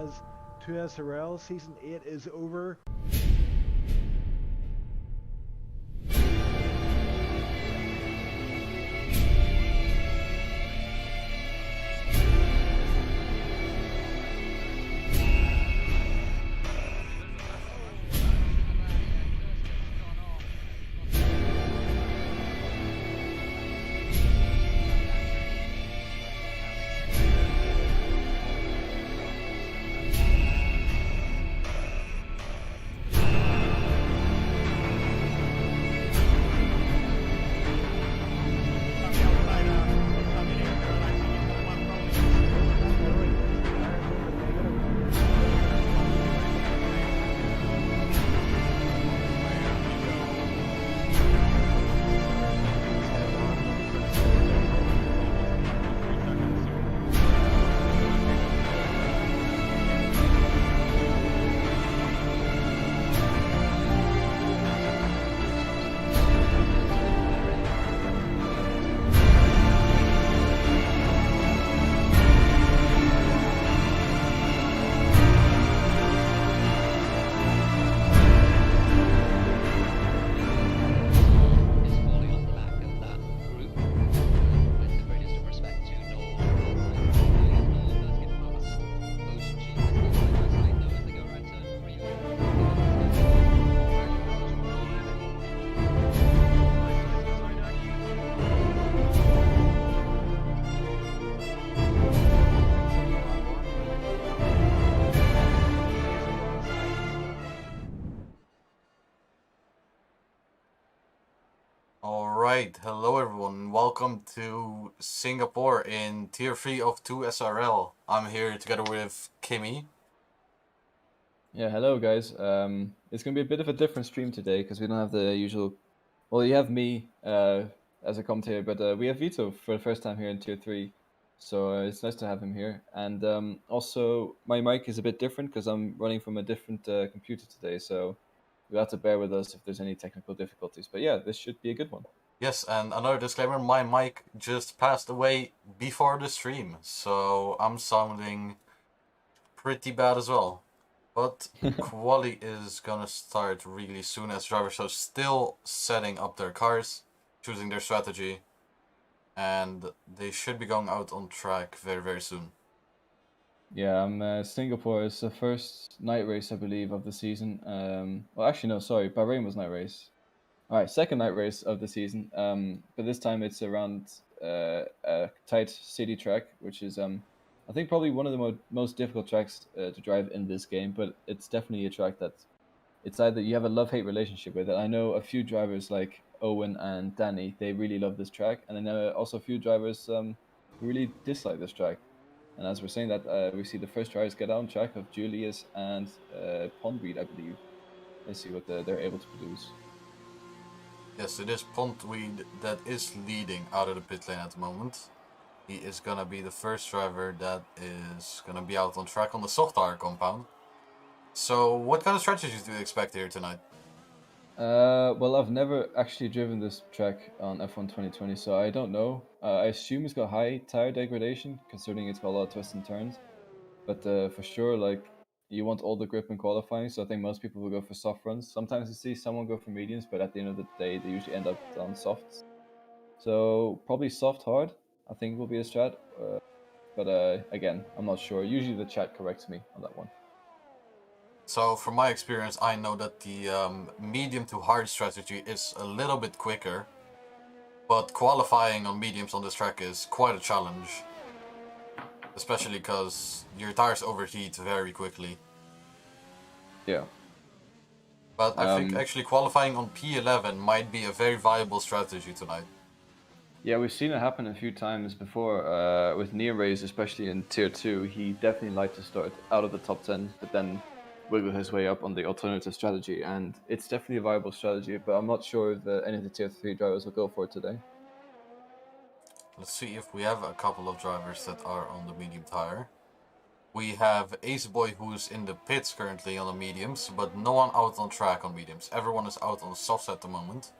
as to SRL. Season 8 is over. Alright, hello everyone, welcome to Singapore in Tier 3 of 2 SRL. I'm here together with Kimmy. Yeah, hello guys. It's gonna be a bit of a different stream today because we don't have the usual. Well, you have me as a commentator, but we have Vito for the first time here in Tier 3, so it's nice to have him here. And also, my mic is a bit different because I'm running from a different computer today, so you'll have to bear with us if there's any technical difficulties. But yeah, this should be a good one. Yes, and another disclaimer, my mic just passed away before the stream, so I'm sounding pretty bad as well. But quali is gonna start really soon as drivers are still setting up their cars, choosing their strategy, and they should be going out on track very, very soon. Yeah, Singapore is the first night race, I believe, of the season. Well, actually, no, sorry, Bahrain was night race. All right, second night race of the season. But this time it's around a tight city track, which is I think probably one of the most difficult tracks to drive in this game. But it's definitely a track that it's either you have a love-hate relationship with it. I know a few drivers like Owen and Danny, they really love this track, and I know also a few drivers who really dislike this track. And as we're saying that, we see the first drivers get on track of Julius and Pondweed, I believe. Let's see what they're able to produce. Yes, it is Pondweed that is leading out of the pit lane at the moment. He is gonna be the first driver that is gonna be out on track on the soft tire compound. So, what kind of strategies do you expect here tonight? Well, I've never actually driven this track on F1 2020, so I don't know. I assume it's got high tire degradation, considering it's got a lot of twists and turns. But for sure, like, you want all the grip in qualifying, so I think most people will go for soft runs. Sometimes you see someone go for mediums, but at the end of the day, they usually end up on softs. So probably soft hard, I think will be a strat. But again, I'm not sure. Usually the chat corrects me on that one. So, from my experience, I know that the medium to hard strategy is a little bit quicker, but qualifying on mediums on this track is quite a challenge. Especially because your tires overheat very quickly. Yeah. But I think actually qualifying on P11 might be a very viable strategy tonight. Yeah, we've seen it happen a few times before with Nearways, especially in Tier 2. He definitely liked to start out of the top 10, but then wiggle his way up on the alternative strategy. And it's definitely a viable strategy, but I'm not sure if any of the Tier 3 drivers will go for it today. Let's see if we have a couple of drivers that are on the medium tire. We have Aceboy who's in the pits currently on the mediums, but no one out on track on mediums. Everyone is out on softs at the moment.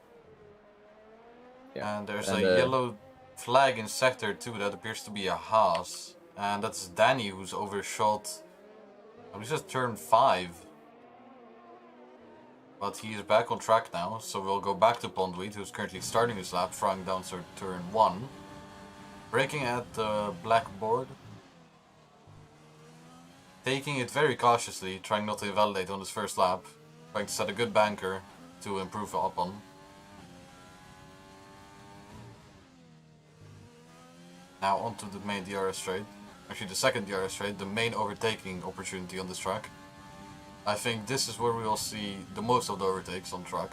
Yeah. And there's a yellow flag in sector 2 that appears to be a Haas. And that's Danny who's overshot It was just turn 5. But he is back on track now, so we'll go back to Pondweed, who's currently starting his lap, flying down to turn 1. Braking at the blackboard. Taking it very cautiously, trying not to invalidate on his first lap. Trying to set a good banker to improve up on. Now onto the main DRS straight. Actually the second DRS straight, the main overtaking opportunity on this track. I think this is where we will see the most of the overtakes on track.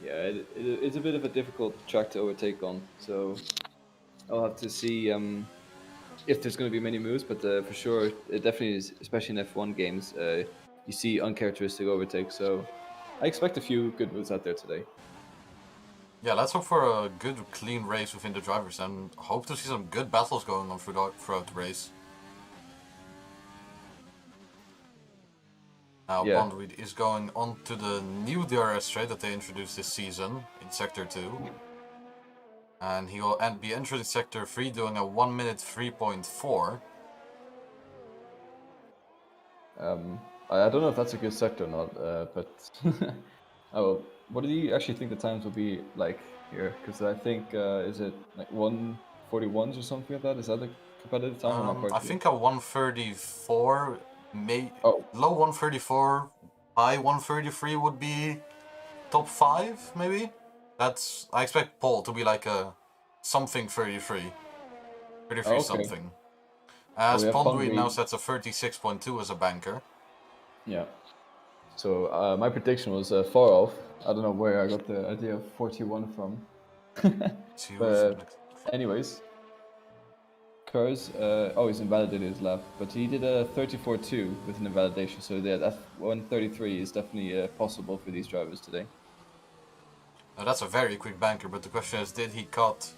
Yeah, it's a bit of a difficult track to overtake on, so I'll have to see if there's going to be many moves, but for sure, it definitely is, especially in F1 games, you see uncharacteristic overtakes, so I expect a few good moves out there today. Yeah, let's hope for a good, clean race within the drivers and hope to see some good battles going on throughout the race. Now, Yeah. Pondweed is going on to the new DRS straight that they introduced this season in Sector 2. And he will be entering Sector 3 doing a 1 minute 3.4. I don't know if that's a good sector or not, but oh, what do you actually think the times will be like here? Because I think, is it like 1:41s or something like that? Is that a competitive time? Or am I I think a 1:34, low 1:34, high 1:33 would be top 5, maybe? I expect Paul to be like a something 33. 33 okay. something. As So Pondweed now sets a 36.2 as a banker. Yeah. So my prediction was far off. I don't know where I got the idea of 41 from. But anyways, Kurz, he's invalidated his lap, but he did a 34.2 with an invalidation, so that 133 is definitely possible for these drivers today. Now that's a very quick banker, but the question is, did he cut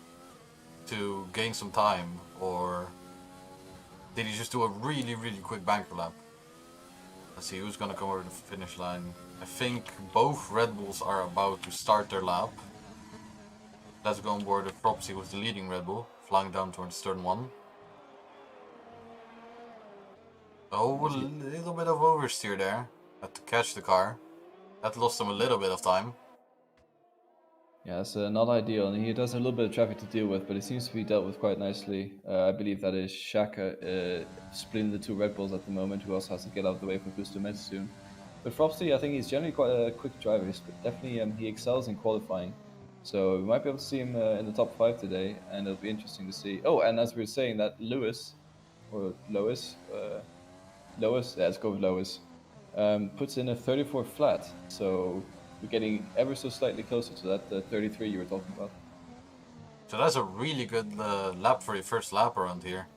to gain some time, or did he just do a really, really quick banker lap? Let's see who's gonna come over the finish line. I think both Red Bulls are about to start their lap. Let's go on board with Propsy with the leading Red Bull, flying down towards turn 1. Oh, a little bit of oversteer there. Had to catch the car. That lost him a little bit of time. Yeah, it's not ideal, and he does a little bit of traffic to deal with, but it seems to be dealt with quite nicely. I believe that is Shaka splitting the two Red Bulls at the moment, who also has to get out of the way for Gusto Metz soon. But Frosty, I think he's generally quite a quick driver. But definitely, he excels in qualifying, so we might be able to see him in the top 5 today, and it'll be interesting to see. Oh, and as we were saying, that Lois, yeah, let's go with Lois, puts in a 34 flat, so we're getting ever so slightly closer to that 33 you were talking about. So that's a really good lap for your first lap around here.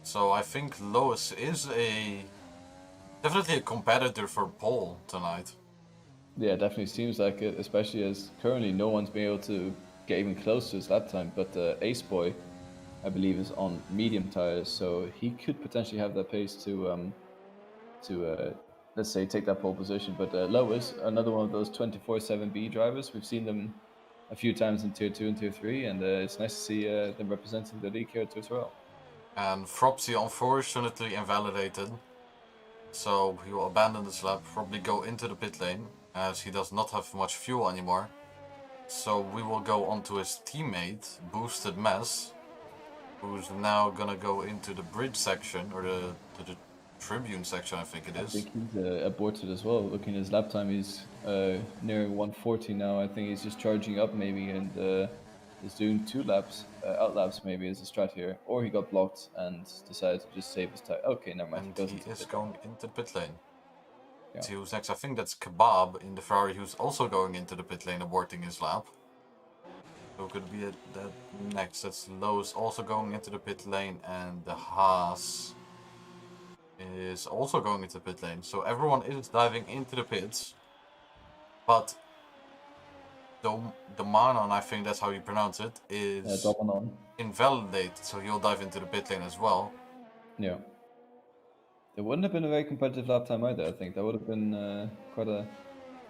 So I think Lois is definitely a competitor for pole tonight. Yeah, definitely seems like it, especially as currently no one's been able to get even close to his lap time, but Ace Boy, I believe, is on medium tires, so he could potentially have that pace to let's say, take that pole position. But Lois, another one of those 24/7B drivers. We've seen them a few times in Tier 2 and Tier 3, and it's nice to see them representing the league here too as well. And Fropsy unfortunately invalidated, so he will abandon this lap, probably go into the pit lane, as he does not have much fuel anymore. So we will go on to his teammate, Boosted Mess, who's now gonna go into the bridge section, or the Tribune section, I think it is. I think he's aborted as well. Looking at his lap time, he's nearing 140 now. I think he's just charging up maybe, and is doing 2 laps, out laps maybe as a strat here. Or he got blocked and decided to just save his time. Okay, never mind. And he is going into the pit lane. Yeah. See who's next. I think that's Kebab in the Ferrari, who's also going into the pit lane, aborting his lap. So could be that next. That's Lowe's also going into the pit lane, and the Haas is also going into the pit lane. So everyone is diving into the pits, but the Manon, I think that's how you pronounce it, is invalidated, so he'll dive into the pit lane as well. Yeah. It wouldn't have been a very competitive lap time either, I think. That would have been quite a...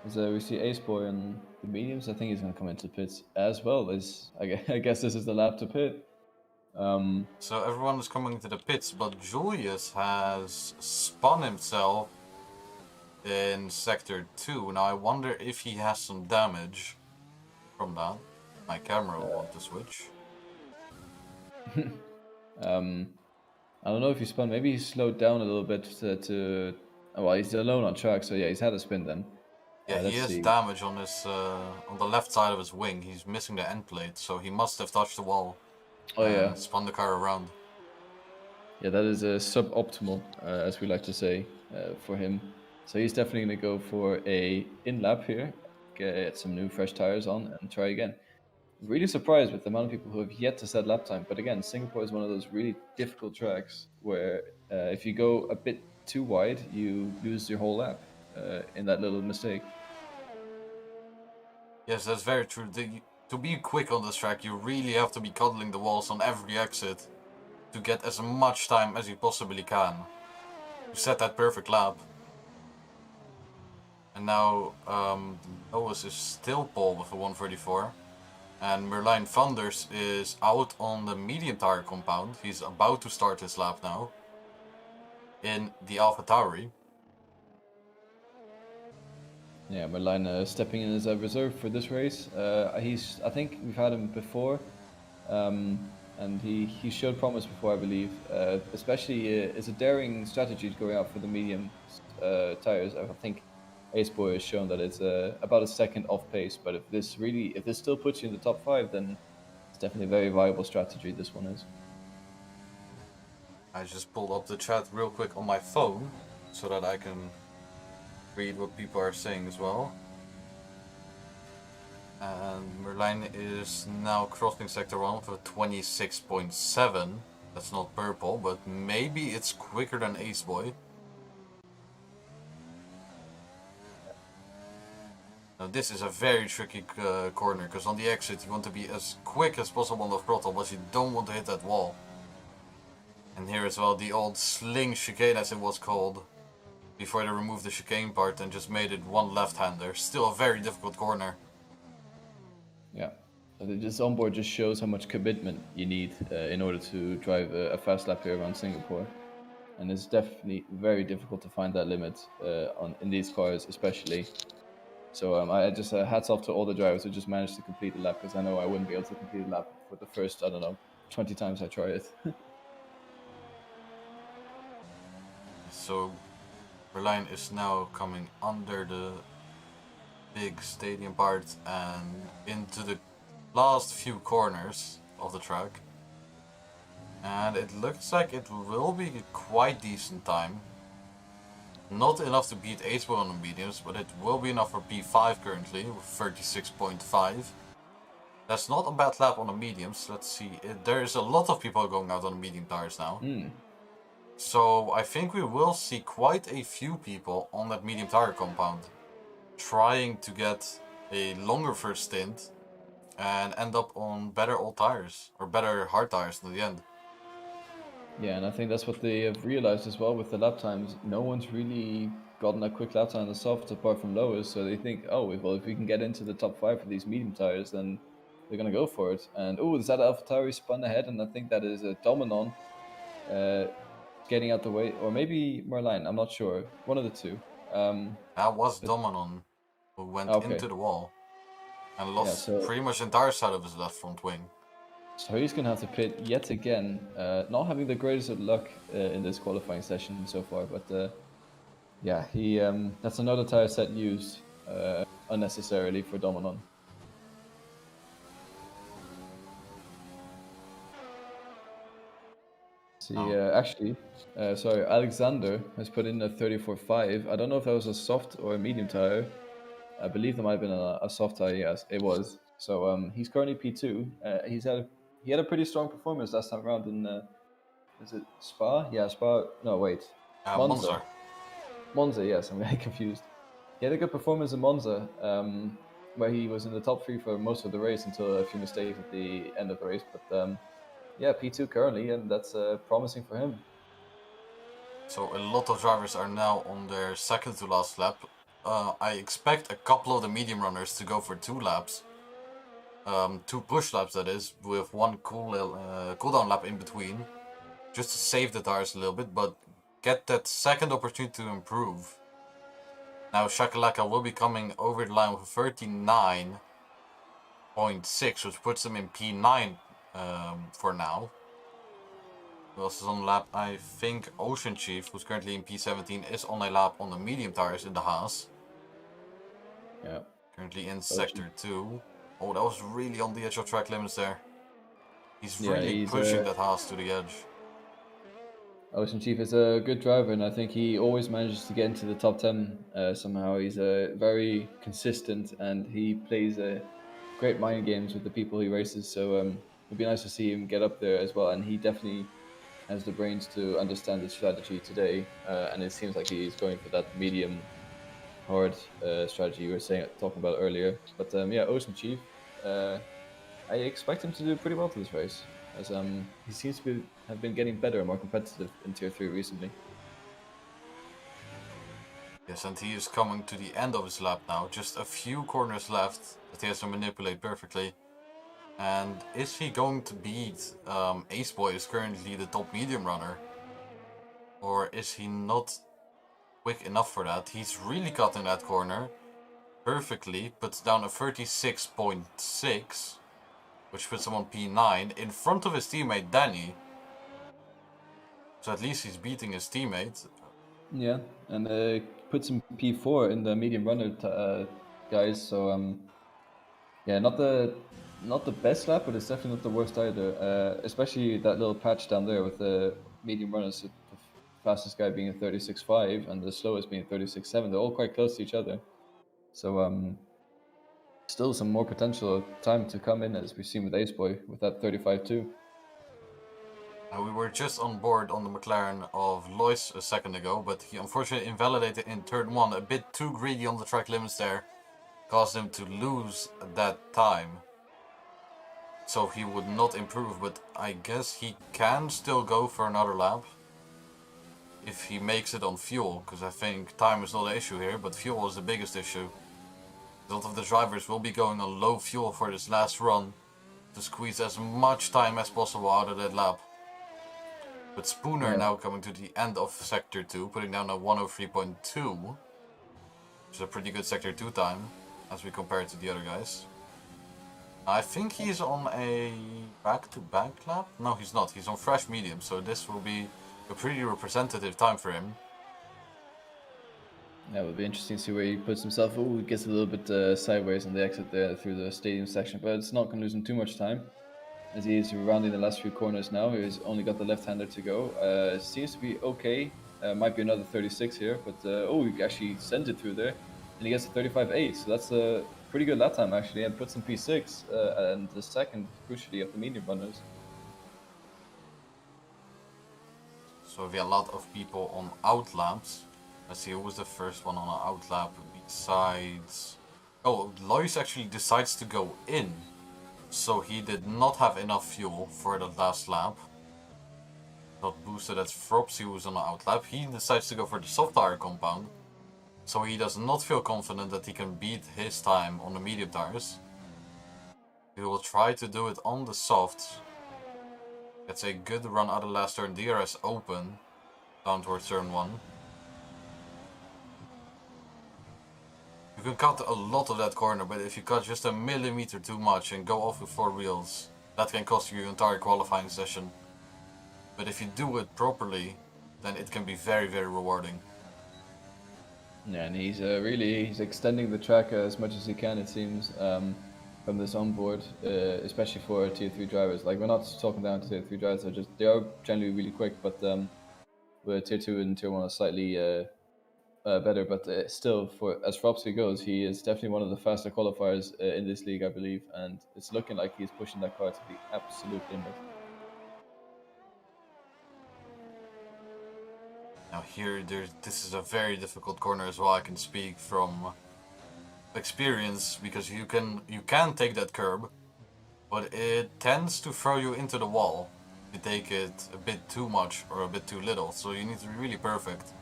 As we see Ace Boy on the mediums, I think he's going to come into the pits as well. I guess this is the lap to pit. So everyone is coming to the pits, but Julius has spun himself in Sector 2. Now I wonder if he has some damage from that. My camera will want to switch. I don't know if he spun. Maybe he slowed down a little bit well, he's alone on track, so yeah, he's had a spin then. Yeah, he Let's has see. damage on his on the left side of his wing. He's missing the end plate, so he must have touched the wall. Oh and yeah, spun the car around. yeah, that is a suboptimal, as we like to say, for him. So he's definitely gonna go for a in lap here, get some new fresh tires on, and try again. Really surprised with the amount of people who have yet to set lap time. But again, Singapore is one of those really difficult tracks where if you go a bit too wide, you lose your whole lap in that little mistake. Yes, that's very true. To be quick on this track, you really have to be cuddling the walls on every exit to get as much time as you possibly can to set that perfect lap. And now Lois is still pole with a 134. And Merlijn Vanders is out on the medium tire compound. He's about to start his lap now in the AlphaTauri. Yeah, Merlijn stepping in as a reserve for this race. I think we've had him before, and he showed promise before, I believe. Especially, it's a daring strategy going out for the medium tires. I think Aceboy has shown that it's about a second off pace. But if this still puts you in the top 5, then it's definitely a very viable strategy. This one is. I just pulled up the chat real quick on my phone so that I can read what people are saying as well. And Merlijn is now crossing Sector 1 for 26.7. That's not purple, but maybe it's quicker than Aceboy. Now this is a very tricky corner, because on the exit you want to be as quick as possible on the throttle, but you don't want to hit that wall. And here as well the old sling chicane, as it was called, before they removed the chicane part and just made it one left-hander. Still a very difficult corner. Yeah, this onboard just shows how much commitment you need in order to drive a fast lap here around Singapore. And it's definitely very difficult to find that limit in these cars especially. So I just hats off to all the drivers who just managed to complete the lap, because I know I wouldn't be able to complete a lap for the first, I don't know, 20 times I try it. So Merlijn is now coming under the big stadium part and into the last few corners of the track. And it looks like it will be a quite decent time. Not enough to beat Aceboy on the mediums, but it will be enough for P5 currently with 36.5. That's not a bad lap on the mediums. Let's see, there is a lot of people going out on the medium tires now. So I think we will see quite a few people on that medium tire compound trying to get a longer first stint and end up on better old tires, or better hard tires in the end. Yeah, and I think that's what they have realized as well with the lap times. No one's really gotten a quick lap time on the soft apart from Lois, so they think, oh, well, if we can get into the top 5 for these medium tires, then they're going to go for it. And oh, is that AlphaTauri spun ahead? And I think that is a Dominon getting out the way, or maybe Merlijn, I'm not sure. One of the two. That was Dominon who went into the wall and lost pretty much the entire side of his left front wing. So he's going to have to pit yet again, not having the greatest of luck in this qualifying session so far, but yeah, that's another tire set used unnecessarily for Dominon. See, actually, sorry, Alexander has put in a 34.5. I don't know if that was a soft or a medium tire. I believe there might have been a soft tire. Yes, it was. So he's currently P2. He had a pretty strong performance last time around in is it Spa? Yeah, Spa. No, wait, Monza. Monza. Yes, I'm very confused. He had a good performance in Monza, where he was in the top 3 for most of the race until a few mistakes at the end of the race. But yeah, P2 currently, and that's promising for him. So a lot of drivers are now on their second to last lap. I expect a couple of the medium runners to go for 2 laps. 2 push laps that is, with one cooldown lap in between, just to save the tires a little bit, but get that second opportunity to improve. Now Shakalaka will be coming over the line with 39.6, which puts him in P9 for now. Who else is on the lap? I think Ocean Chief, who's currently in P17, is on a lap on the medium tires in the Haas. Yeah. Currently in Sector 2. Oh, that was really on the edge of track limits there. He's Yeah, really he's pushing that Haas to the edge. Ocean Chief is a good driver, and I think he always manages to get into the top 10 somehow. He's very consistent, and he plays great mind games with the people he races. So it'd be nice to see him get up there as well. And he definitely has the brains to understand the strategy today. And it seems like he's going for that medium hard strategy you were talking about earlier. But yeah, Ocean Chief, I expect him to do pretty well for this race, as he seems to have been getting better and more competitive in Tier 3 recently. Yes, and he is coming to the end of his lap now. Just a few corners left that he has to manipulate perfectly. And is he going to beat Ace Boy, is currently the top medium runner? Or is he not quick enough for that? He's really cutting that corner perfectly, puts down a 36.6, which puts him on P9 in front of his teammate Danny. So at least he's beating his teammate. Yeah, and puts him P4 in the medium runner guys. So yeah, not the best lap, but it's definitely not the worst either. Especially that little patch down there with the medium runners, the fastest guy being a 36.5 and the slowest being a 36.7. They're all quite close to each other. So still some more potential time to come in, as we've seen with Ace Boy with that 35.2. We were just on board on the McLaren of Lois a second ago, but he unfortunately invalidated in turn 1, a bit too greedy on the track limits there. Caused him to lose that time. So he would not improve, but I guess he can still go for another lap. If he makes it on fuel, because I think time is not an issue here, but fuel is the biggest issue. A lot of the drivers will be going on low fuel for this last run to squeeze as much time as possible out of that lap. But Spooner now coming to the end of Sector 2, putting down a 103.2, which is a pretty good Sector 2 time, as we compare it to the other guys. I think he's on a back-to-back lap? No, he's not. He's on fresh medium, so this will be a pretty representative time for him. Yeah, it would be interesting to see where he puts himself. Oh, he gets a little bit sideways on the exit there through the stadium section, but it's not going to lose him too much time, as he is rounding the last few corners now. He's only got the left-hander to go. Seems to be okay. Might be another 36 here, but oh, he actually sends it through there, and he gets a 35.8. So that's a pretty good lap time actually, and puts him P6 and the second, crucially, of the medium runners. So we have a lot of people on out laps. Let's see who was the first one on an out lap besides... Oh, Lois actually decides to go in. So he did not have enough fuel for the last lap. Got boosted as Fropsy, who was on an out lap. He decides to go for the soft tire compound. So he does not feel confident that he can beat his time on the medium tires. He will try to do it on the softs. Gets a good run out of last turn. DRS open. Down towards turn 1. You can cut a lot of that corner, but if you cut just a millimeter too much and go off with 4 wheels, that can cost you your entire qualifying session. But if you do it properly, then it can be very, very rewarding. Yeah, and he's he's extending the track as much as he can, it seems, from this onboard, especially for Tier 3 drivers. Like, we're not talking down to Tier 3 drivers, they are generally really quick, but with Tier 2 and Tier 1 are slightly better. But still, as Fropsy goes, he is definitely one of the faster qualifiers in this league, I believe, and it's looking like he's pushing that car to the absolute limit. Now here, this is a very difficult corner as well. I can speak from experience, because you can take that curb, but it tends to throw you into the wall if you take it a bit too much or a bit too little. So you need to be really perfect.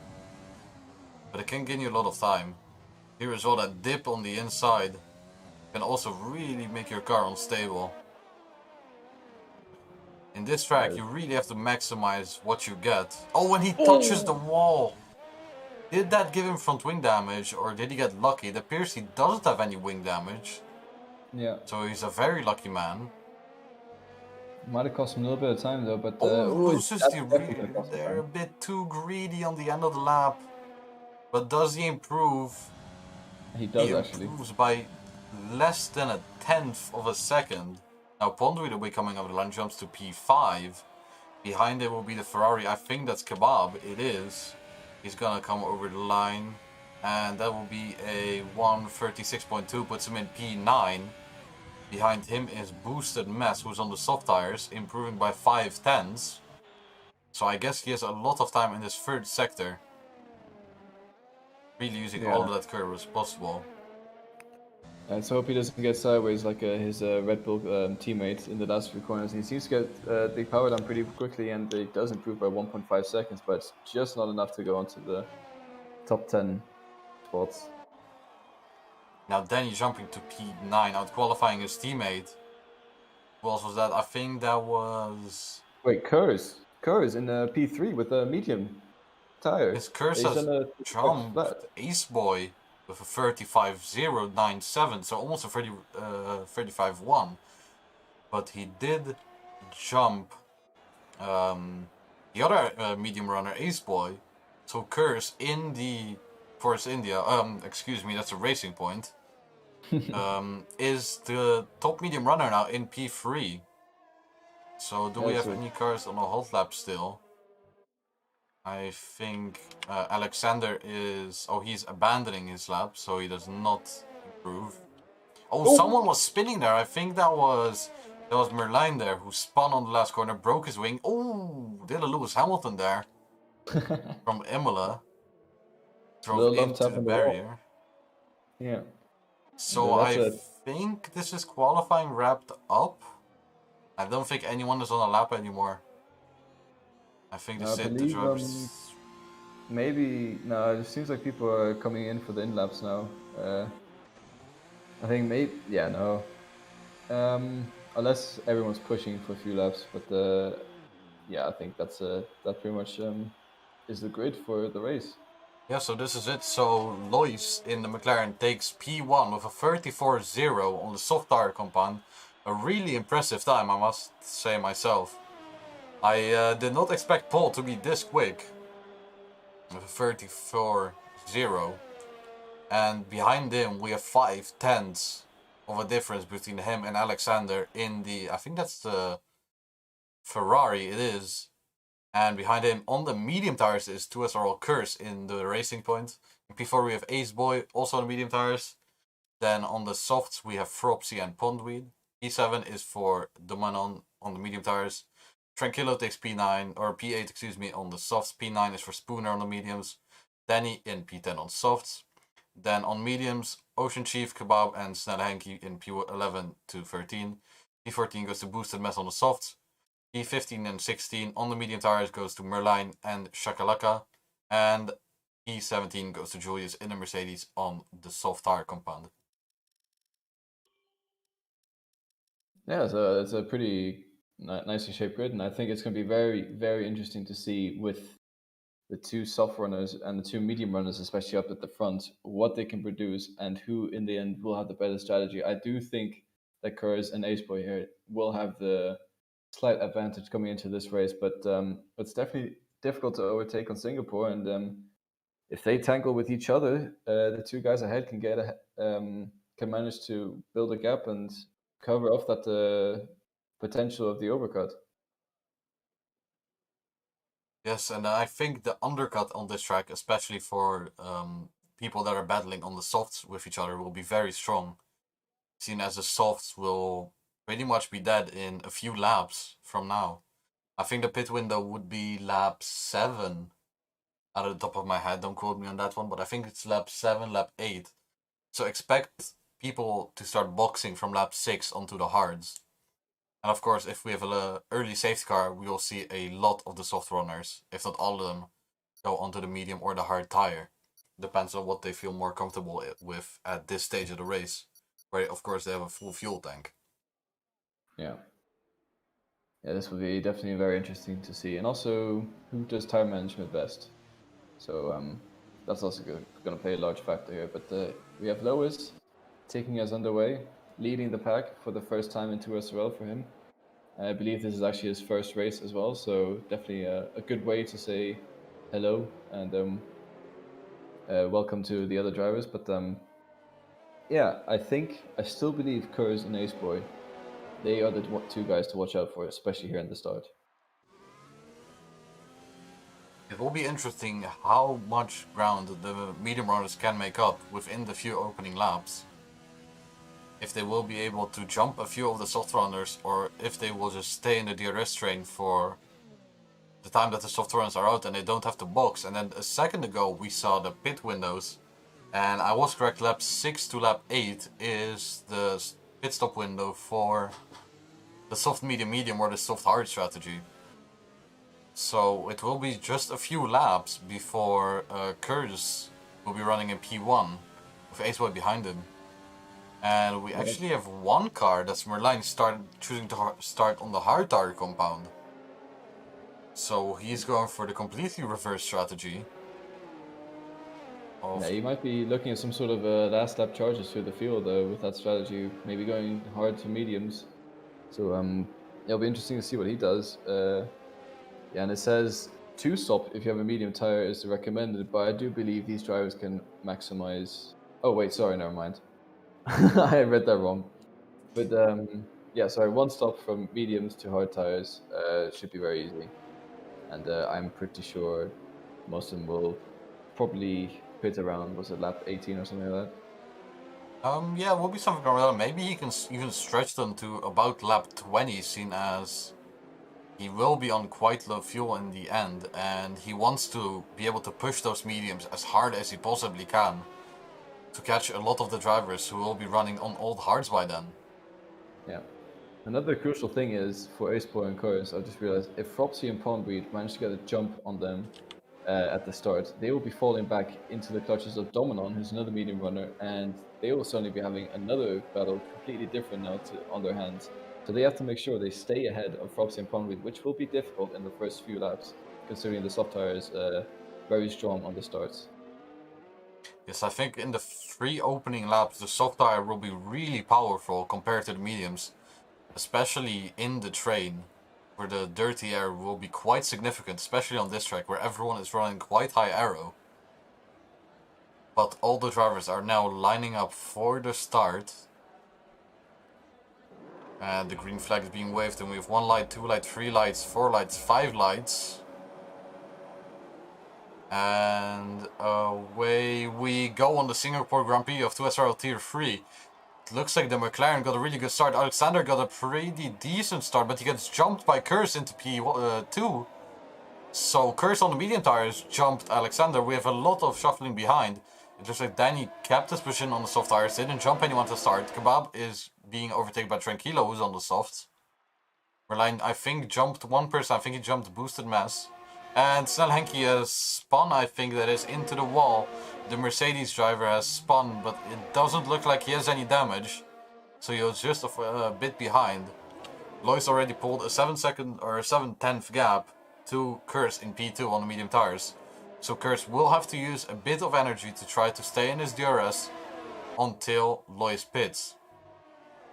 But it can gain you a lot of time. Here as well, that dip on the inside can also really make your car unstable. In this track, you really have to maximize what you get. Oh, when he touches the wall! Did that give him front wing damage, or did he get lucky? It appears he doesn't have any wing damage. Yeah. So he's a very lucky man. Might have cost him a little bit of time though, but Loses that's the definitely gonna cost him They're a time. bit too greedy on the end of the lap. But does he improve? He He does actually. improves by less than a tenth of a second. Now Pondweed will be coming over the line, jumps to P5. Behind it will be the Ferrari. I think that's Kebab. It is. He's gonna come over the line. And that will be a 136.2, puts him in P9. Behind him is Boosted Mess, who's on the soft tires, improving by 5/10. So I guess he has a lot of time in this third sector. Really using all of that curve as possible. Let's hope he doesn't get sideways like his Red Bull teammate in the last few corners. He seems to get the power down pretty quickly, and it does improve by 1.5 seconds, but it's just not enough to go onto the top 10 spots. Now Danny jumping to P9, out qualifying his teammate. Who else was that? I think that was... Wait, Kurz in P3 with a medium tire. His curse He's has on a jumped flat. Ace Boy with a 35.097, so almost a 35.1. But he did jump the other medium runner, Ace Boy. So Curse in the Force India, excuse me, that's a racing point, is the top medium runner now in P3. So do we have any cars on a hot lap still? I think Alexander is... Oh, he's abandoning his lap, so he does not improve. Oh, someone was spinning there. I think that was Merlin there, who spun on the last corner, broke his wing. Oh, did a Lewis Hamilton there from Imola. Drove into the barrier. Yeah. So I think this is qualifying wrapped up. I don't think anyone is on a lap anymore. I think this is the drivers. Maybe no. It seems like people are coming in for the in laps now. I think no. Unless everyone's pushing for a few laps, but yeah, I think that pretty much is the grid for the race. Yeah, so this is it. So Lois in the McLaren takes P1 with a 34.0 on the soft tire compound. A really impressive time, I must say myself. I did not expect Paul to be this quick with a 34.0. And behind him we have 5/10 of a difference between him and Alexander in the... I think that's the Ferrari, it is. And behind him on the medium tires is 2SRL Curse in the racing point. In P4 we have Ace Boy, also on the medium tires. Then on the softs we have Fropsy and Pondweed. P7 is for Domanon on the medium tires. Tranquillo takes P9, or P8 excuse me, on the softs. P9 is for Spooner on the mediums. Danny in P10 on softs. Then on mediums, Ocean Chief, Kebab and Snelle Henky in P11 to 13. P14 goes to Boosted Mess on the softs. P15 and 16 on the medium tires goes to Merlin and Shakalaka. And P17 goes to Julius in the Mercedes on the soft tire compound. Yeah, so it's a pretty nicely shaped grid, and I think it's going to be very, very interesting to see with the two soft runners and the two medium runners, especially up at the front, what they can produce and who in the end will have the better strategy. I do think that Kurz and Aceboy here will have the slight advantage coming into this race, but it's definitely difficult to overtake on Singapore, and if they tangle with each other, the two guys ahead can manage to build a gap and cover off that potential of the overcut. Yes, and I think the undercut on this track, especially for people that are battling on the softs with each other, will be very strong. Seen as the softs will pretty much be dead in a few laps from now. I think the pit window would be lap 7 out of the top of my head. Don't quote me on that one, but I think it's lap 7, lap 8. So expect people to start boxing from lap 6 onto the hards. And of course, if we have an early safety car, we will see a lot of the soft runners, if not all of them, go onto the medium or the hard tire. Depends on what they feel more comfortable with at this stage of the race. where of course they have a full fuel tank. Yeah. Yeah, this will be definitely very interesting to see. And also, who does tire management best? So that's also going to play a large factor here. But we have Lois taking us underway, leading the pack for the first time in 2SRL for him. I believe this is actually his first race as well, so definitely a good way to say hello and welcome to the other drivers. But yeah, I still believe Kurz and Ace Boy, they are the two guys to watch out for, especially here in the start. It will be interesting how much ground the medium runners can make up within the few opening laps. If they will be able to jump a few of the soft runners, or if they will just stay in the DRS train for the time that the soft runners are out and they don't have to box. And then a second ago we saw the pit windows, and I was correct, lap 6 to lap 8 is the pit stop window for the soft medium medium or the soft hard strategy. So it will be just a few laps before Curtis will be running in P1 with Aceboy behind him. And we actually have one car that's Merlin choosing to start on the hard tire compound. So he's going for the completely reverse strategy. Yeah, you might be looking at some sort of last lap charges through the field with that strategy, maybe going hard to mediums. So it'll be interesting to see what he does. Yeah, and it says 2-stop if you have a medium tire is recommended, but I do believe these drivers can maximize. Oh wait, sorry, never mind. I read that wrong. But yeah, sorry, 1-stop from mediums to hard tires should be very easy, and I'm pretty sure most of them will probably pit around, was it lap 18 or something like that? Yeah, it will be something around that. Maybe he can even stretch them to about lap 20, seen as he will be on quite low fuel in the end, and he wants to be able to push those mediums as hard as he possibly can to catch a lot of the drivers who will be running on old hards by then. Yeah. Another crucial thing is for Aceboy and Curse, I just realized if Fropsy and Pondweed manage to get a jump on them at the start, they will be falling back into the clutches of Dominon, who's another medium runner, and they will suddenly be having another battle completely different now on their hands. So they have to make sure they stay ahead of Fropsy and Pondweed, which will be difficult in the first few laps, considering the soft tire is very strong on the starts. Yes, I think in the 3 opening laps the soft tire will be really powerful compared to the mediums, especially in the train, where the dirty air will be quite significant, especially on this track where everyone is running quite high aero. But all the drivers are now lining up for the start. And the green flag is being waved, and we have 1 light, 2 light, 3 lights, 4 lights, 5 lights. And away we go on the Singapore Grand Prix of 2SRL Tier 3. It looks like the McLaren got a really good start. Alexander got a pretty decent start, but he gets jumped by Curse into P2. So Curse on the medium tires jumped Alexander. We have a lot of shuffling behind. It looks like Danny kept his position on the soft tires, didn't jump anyone to start. Kebab is being overtaken by Tranquilo, who's on the softs. Merlin, I think, jumped one person. I think he jumped Boosted Mass. And Snell Henke has spun, I think that is, into the wall. The Mercedes driver has spun, but it doesn't look like he has any damage. So he was just a bit behind. Lois already pulled a 7-second or a 7/10th gap to Curse in P2 on the medium tires. So Curse will have to use a bit of energy to try to stay in his DRS until Lois pits.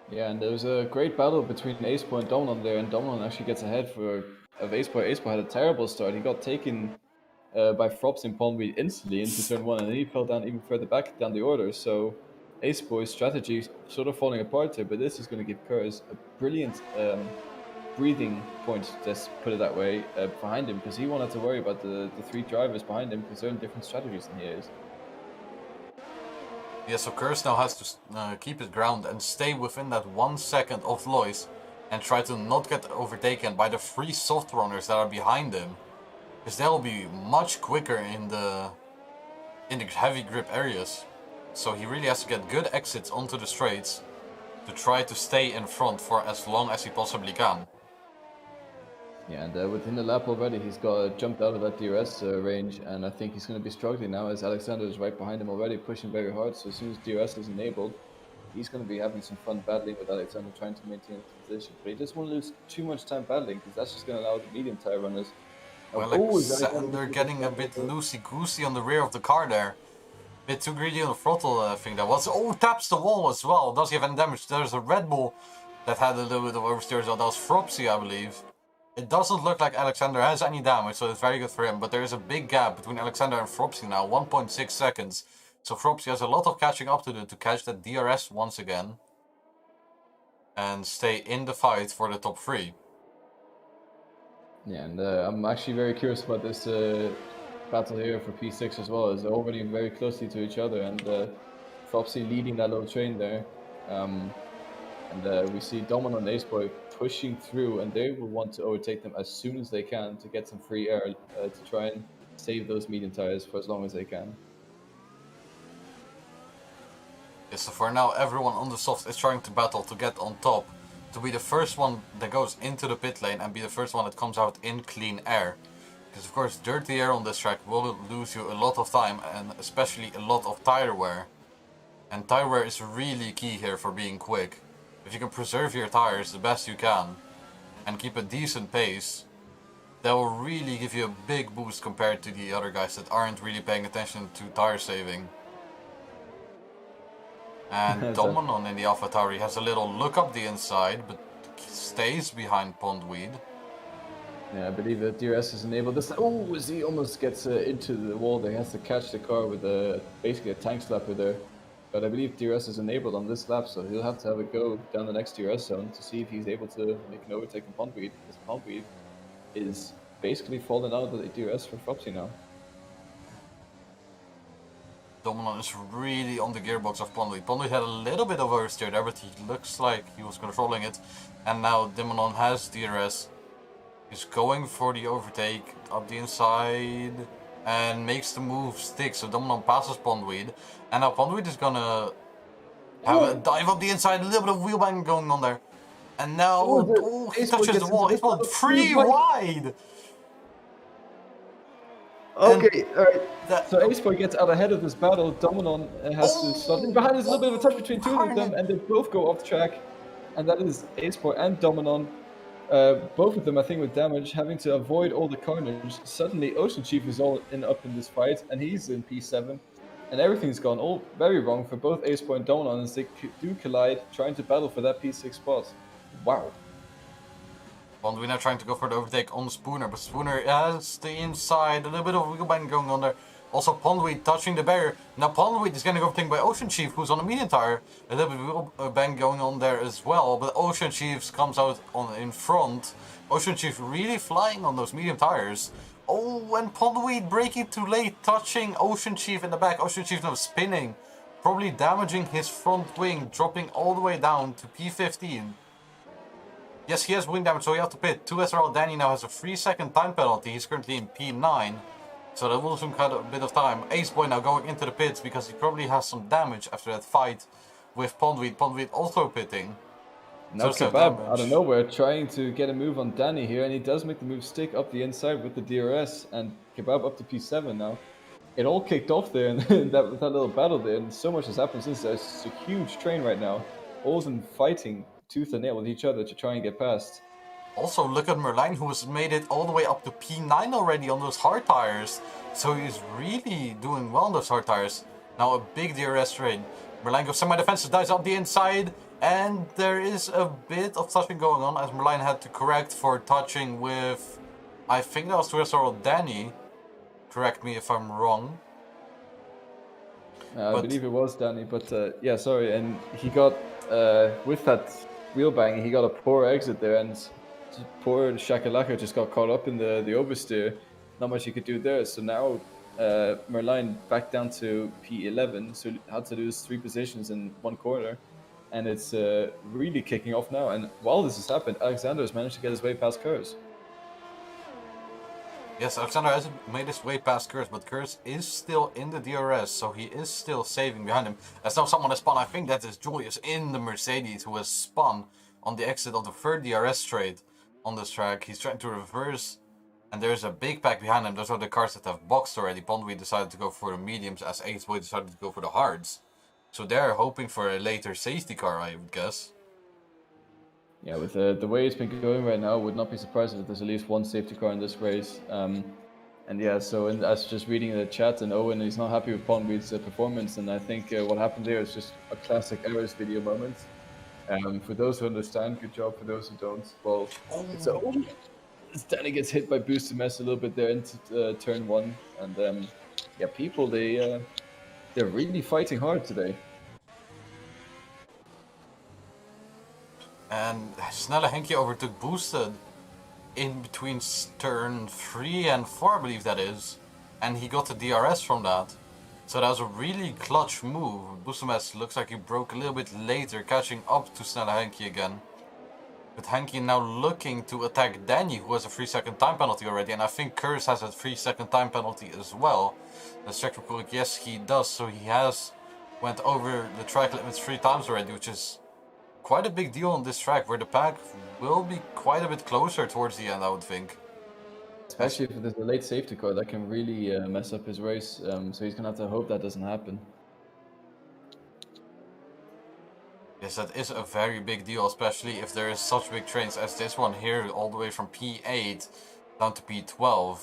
Yeah, and there was a great battle between Aceboy and Dominon there, and Dominon actually gets ahead of Aceboy. Aceboy had a terrible start. He got taken by Frops and Pondweed instantly into turn 1, and then he fell down even further back down the order. So Aceboy's strategy sort of falling apart here, but this is going to give Kurz a brilliant breathing point, let's put it that way, behind him, because he won't have to worry about the 3 drivers behind him, because they're in different strategies than he is. Yeah, so Curse now has to keep his ground and stay within that 1 second of Lois and try to not get overtaken by the 3 soft runners that are behind him, because they'll be much quicker in the heavy grip areas. So he really has to get good exits onto the straights to try to stay in front for as long as he possibly can. Yeah, and within the lap already, he's got jumped out of that DRS range, and I think he's going to be struggling now as Alexander is right behind him already, pushing very hard. So as soon as DRS is enabled, he's going to be having some fun battling with Alexander, trying to maintain his position. But he doesn't want to lose too much time battling, because that's just going to allow the medium tire runners. Well, Is Alexander Alexander getting a bit loosey-goosey on the rear of the car there. Bit too greedy on the throttle, I think that was. Oh, taps the wall as well. Does he have any damage? There's a Red Bull that had a little bit of oversteer as well. That was Fropsy, I believe. It doesn't look like Alexander has any damage, so it's very good for him. But there is a big gap between Alexander and Fropsy now, 1.6 seconds. So Fropsy has a lot of catching up to do to catch that DRS once again. And stay in the fight for the top 3. Yeah, and I'm actually very curious about this battle here for P6 as well, as they're already very closely to each other, and Fropsy leading that little train there. And we see Domin and Aceboy pushing through, and they will want to overtake them as soon as they can to get some free air to try and save those medium tires for as long as they can. Yeah, so for now, everyone on the soft is trying to battle to get on top, to be the first one that goes into the pit lane and be the first one that comes out in clean air. Because of course, dirty air on this track will lose you a lot of time, and especially a lot of tire wear. And tire wear is really key here for being quick. If you can preserve your tires the best you can and keep a decent pace, that will really give you a big boost compared to the other guys that aren't really paying attention to tire saving. And Dominon in the AlphaTauri has a little look up the inside, but stays behind Pondweed. Yeah, I believe the DRS is enabled. This as he almost gets into the wall, he has to catch the car with basically a tank slapper there. But I believe DRS is enabled on this lap, so he'll have to have a go down the next DRS zone to see if he's able to make an overtake on Pondweed, because Pondweed is basically falling out of the DRS for Fropsy now. Dominon is really on the gearbox of Pondweed. Pondweed had a little bit of oversteer there, but he looks like he was controlling it. And now Dominon has DRS. He's going for the overtake up the inside and makes the move stick. So Dominon passes Pondweed. And now Pondweed is gonna have a dive up the inside, a little bit of wheel bang going on there. And now he touches the wall. It's about 3 wide. Okay, alright. So Aceboy gets out ahead of this battle. Dominon has to slot in behind. There's a little bit of a touch between two of them, and they both go off track. And that is Aceboy and Dominon. Both of them, I think, with damage, having to avoid all the carnage. Suddenly, Ocean Chief is all up in this fight, and he's in P7. And everything's gone all very wrong for both Aceboy and Dominon as they do collide, trying to battle for that P6 spot. Wow. Pondweed now trying to go for the overtake on Spooner, but Spooner has the inside, a little bit of wheel bang going on there. Also Pondweed touching the barrier. Now Pondweed is getting overtaken by Ocean Chief, who's on a medium tire. A little bit of wheel bang going on there as well, but Ocean Chief comes out in front. Ocean Chief really flying on those medium tires. Oh, and Pondweed braking too late, touching Ocean Chief in the back. Ocean Chief now spinning, probably damaging his front wing, dropping all the way down to P15. Yes, he has wing damage, so he has to pit. 2SRL Danny now has a 3-second time penalty. He's currently in P9, so that will lose him quite a bit of time. Aceboy now going into the pits because he probably has some damage after that fight with Pondweed. Pondweed also pitting. Now Kebab out of nowhere trying to get a move on Danny here, and he does make the move stick up the inside with the DRS, and Kebab up to P7 now. It all kicked off there in that little battle there, and so much has happened since. It's a huge train right now. All of them fighting tooth and nail with each other to try and get past. Also, look at Merlijn, who has made it all the way up to P9 already on those hard tires. So he's really doing well on those hard tires. Now a big DRS train. Merlijn goes semi-defensive, dives up the inside. And there is a bit of touching going on as Merlijn had to correct for touching with, I think that was 2SRL Danny. Correct me if I'm wrong. I believe it was Danny, but yeah, sorry. And he got, with that wheel bang, he got a poor exit there, and poor Shakalaka just got caught up in the oversteer. Not much he could do there. So now Merlijn back down to P11, so had to lose 3 positions in 1 corner. And it's really kicking off now. And while this has happened, Alexander has managed to get his way past Kurz. Yes, Alexander hasn't made his way past Kurz, but Kurz is still in the DRS, so he is still saving behind him. As now someone has spun, I think that is Julius in the Mercedes, who has spun on the exit of the 3rd DRS straight on this track. He's trying to reverse, and there's a big pack behind him. Those are the cars that have boxed already. Pondweed decided to go for the mediums, as Aceboy decided to go for the hards. So they're hoping for a later safety car, I would guess. Yeah, with the way it's been going right now, I would not be surprised if there's at least one safety car in this race. And yeah, so I was just reading the chat, and Owen he's not happy with Pongbeat's performance, and I think what happened there is just a classic errors video moment. For those who understand, good job. For those who don't, well, it's Danny gets hit by Booster Mess a little bit there into turn one, and yeah, people they're really fighting hard today. And Snelle Henke overtook Boosted in between turn 3 and 4, I believe that is. And he got the DRS from that. So that was a really clutch move. Boosted looks like he broke a little bit later, catching up to Snelle Henke again. But Henke now looking to attack Danny, who has a 3-second time penalty already. And I think Curse has a 3-second time penalty as well. Let's check real quick. Yes, he does. So he has went over the track limits 3 times already, which is quite a big deal on this track, where the pack will be quite a bit closer towards the end, I would think. Especially if there's a late safety car, that can really mess up his race. So he's gonna have to hope that doesn't happen. Yes, that is a very big deal, especially if there is such big trains as this one here, all the way from P8 down to P12.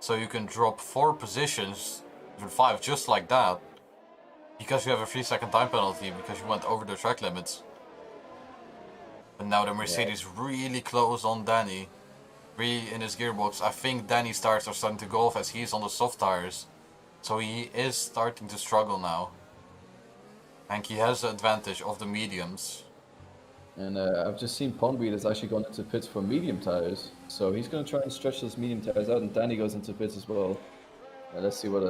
So you can drop 4 positions, even 5, just like that, because you have a 3-second time penalty, because you went over the track limits. But now the Mercedes really close on Danny, really in his gearbox. I think Danny's tires are starting to go off as he's on the soft tires. So he is starting to struggle now. And he has the advantage of the mediums. And I've just seen Pongbeat has actually gone into pits for medium tires. So he's going to try and stretch those medium tires out, and Danny goes into pits as well. Let's see what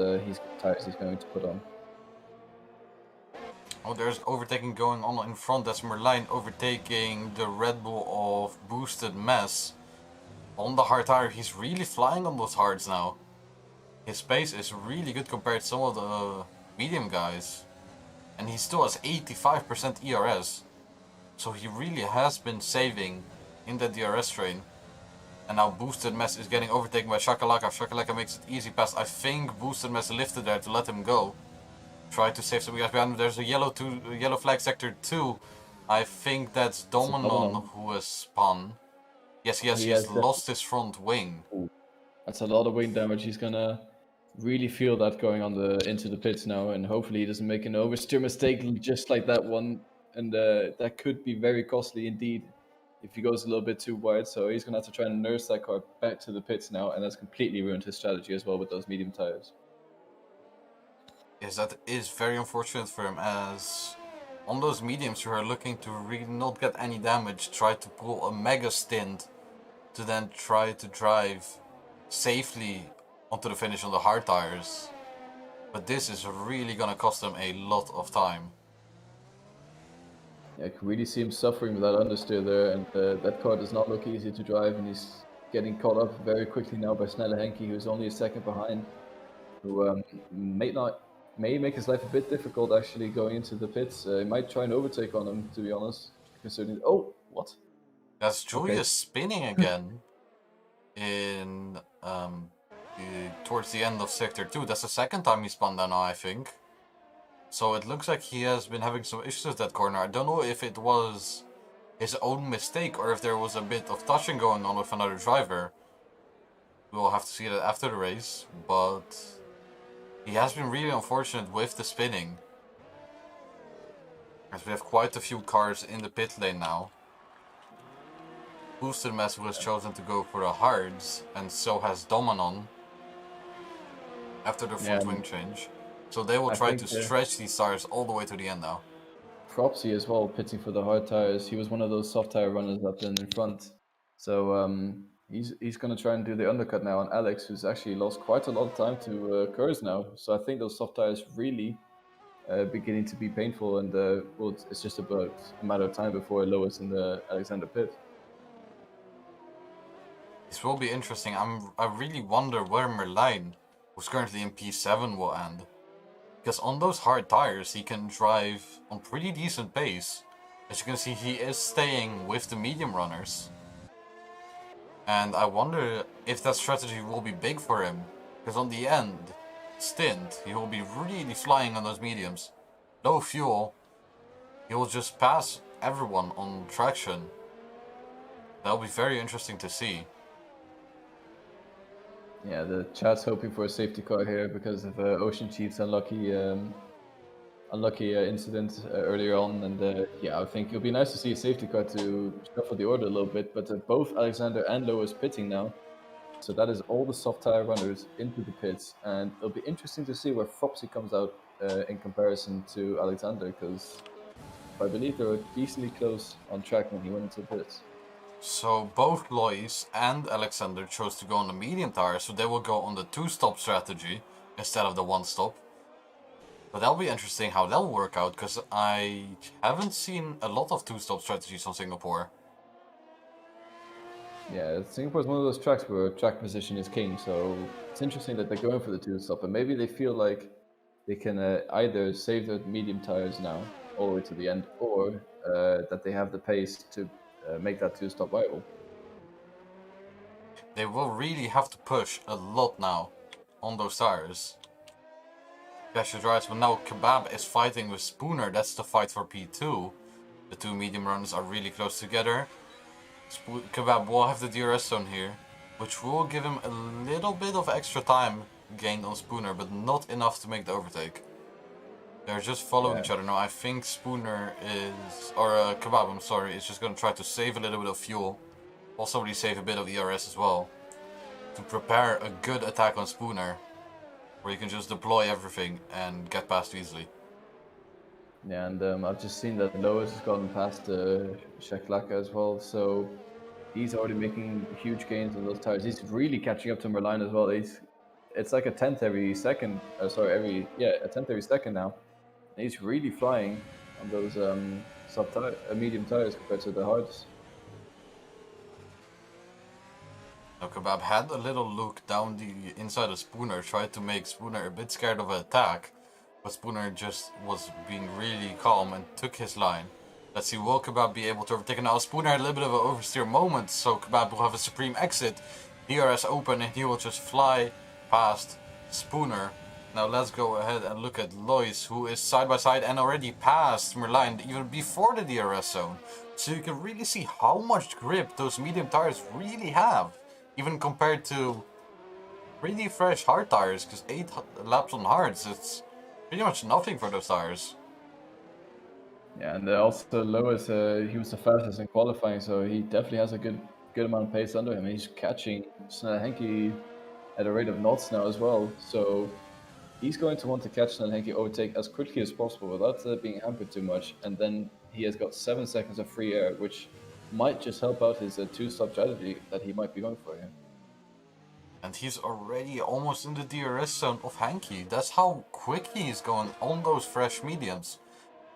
tires he's going to put on. Oh, there's overtaking going on in front. That's Merlijn overtaking the Red Bull of Boosted Mess. On the hard tire, he's really flying on those hards now. His pace is really good compared to some of the medium guys. And he still has 85% ERS. So he really has been saving in that DRS train. And now Boosted Mess is getting overtaken by Shakalaka. Shakalaka makes it easy past. I think Boosted Mess lifted there to let him go. Try to save some guys behind him. There's a yellow flag sector 2. I think that's Dominon who has spun. Yes, he has lost his front wing. Ooh, that's a lot of wing damage. He's gonna really feel that going on into the pits now, and hopefully he doesn't make an oversteer mistake just like that one. And that could be very costly indeed if he goes a little bit too wide. So he's gonna have to try and nurse that car back to the pits now, and that's completely ruined his strategy as well with those medium tires. Yes, that is very unfortunate for him, as on those mediums you are looking to really not get any damage, try to pull a mega stint to then try to drive safely onto the finish on the hard tires. But this is really gonna cost him a lot of time. Yeah, I can really see him suffering with that understeer there, and that car does not look easy to drive, and he's getting caught up very quickly now by Snelle Henke, who's only a second behind, who may make his life a bit difficult actually going into the pits. He might try and overtake on him, to be honest, considering... Oh, what? That's Julius spinning again in towards the end of sector 2. That's the second time he spun there now, I think. So it looks like he has been having some issues with that corner. I don't know if it was his own mistake or if there was a bit of touching going on with another driver. We'll have to see that after the race, but he has been really unfortunate with the spinning. As we have quite a few cars in the pit lane now. Boosted Mess has chosen to go for the hards, and so has Dominon after the front wing change. So they will try to stretch these tires all the way to the end now. Propsy as well, pitting for the hard tires. He was one of those soft tire runners up in front. So he's going to try and do the undercut now on Alex, who's actually lost quite a lot of time to Kurz now. So I think those soft tires really beginning to be painful, and well, it's just about a matter of time before it lowers in the Alexander pit. This will be interesting. I really wonder where Merlijn, who's currently in P7, will end. Because on those hard tires, he can drive on pretty decent pace. As you can see, he is staying with the medium runners. And I wonder if that strategy will be big for him. Because on the end stint, he will be really flying on those mediums. low fuel, he will just pass everyone on traction. That'll be very interesting to see. Yeah, the chat's hoping for a safety car here because of Ocean Chief's unlucky incident earlier on, and yeah, I think it'll be nice to see a safety car to shuffle the order a little bit. But both Alexander and Lois pitting now, so that is all the soft tire runners into the pits, and it'll be interesting to see where Foxy comes out in comparison to Alexander, because I believe they were decently close on track when he went into the pits. So both Lois and Alexander chose to go on the medium tire, so they will go on the 2-stop strategy instead of the 1-stop. But that'll be interesting how that'll work out, because I haven't seen a lot of 2-stop strategies on Singapore. Yeah, Singapore is one of those tracks where track position is king, so it's interesting that they're going for the 2-stop, and maybe they feel like they can either save their medium tires now all the way to the end, or that they have the pace to make that 2-stop viable. They will really have to push a lot now on those tires. Clash drives, but now Kebab is fighting with Spooner. That's the fight for P2. The two medium runners are really close together. Kebab will have the DRS zone here, which will give him a little bit of extra time gained on Spooner, but not enough to make the overtake. They're just following each other now. I think Spooner is, or Kebab, I'm sorry, is just going to try to save a little bit of fuel. Also really save a bit of ERS as well, to prepare a good attack on Spooner, where you can just deploy everything and get past easily. Yeah, and I've just seen that Lois has gotten past Shaklaka as well, so he's already making huge gains on those tires. He's really catching up to Merlion as well. It's like a tenth every second. A tenth every second now. And he's really flying on those medium tires compared to the hards. Now Kebab had a little look down the inside of Spooner, tried to make Spooner a bit scared of an attack, but Spooner just was being really calm and took his line. Let's see, will Kebab be able to overtake? Now Spooner had a little bit of an oversteer moment, so Kebab will have a supreme exit. DRS open and he will just fly past Spooner. Now let's go ahead and look at Lois, who is side by side and already passed Merlion even before the DRS zone. So you can really see how much grip those medium tires really have, even compared to pretty fresh hard tires, because 8 laps on hards, it's pretty much nothing for those tires. Yeah, and also Lois, he was the fastest in qualifying, so he definitely has a good amount of pace under him. He's catching Snellhenke at a rate of knots now as well, so he's going to want to catch Snellhenke overtake as quickly as possible without being hampered too much, and then he has got 7 seconds of free air, which might just help out his 2-stop strategy that he might be going for here. And he's already almost in the DRS zone of Henke. That's how quick he is going on those fresh mediums.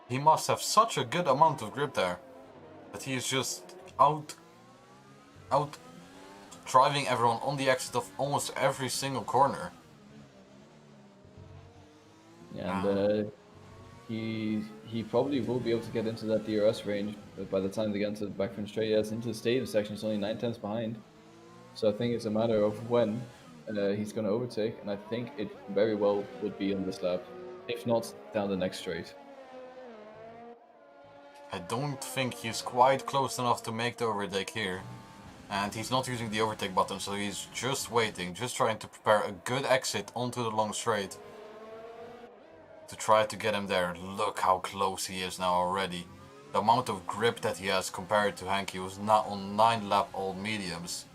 He must have such a good amount of grip there, that he is just out driving everyone on the exit of almost every single corner. Yeah, and he probably will be able to get into that DRS range, but by the time they get into the back from straight, yes, into the stadium section, he's only 9 tenths behind. So I think it's a matter of when he's going to overtake, and I think it very well would be on this lap, if not down the next straight. I don't think he's quite close enough to make the overtake here. And he's not using the overtake button, so he's just waiting, just trying to prepare a good exit onto the long straight to try to get him there. Look how close he is now already. The amount of grip that he has compared to Henke, who's not on 9-lap-old mediums,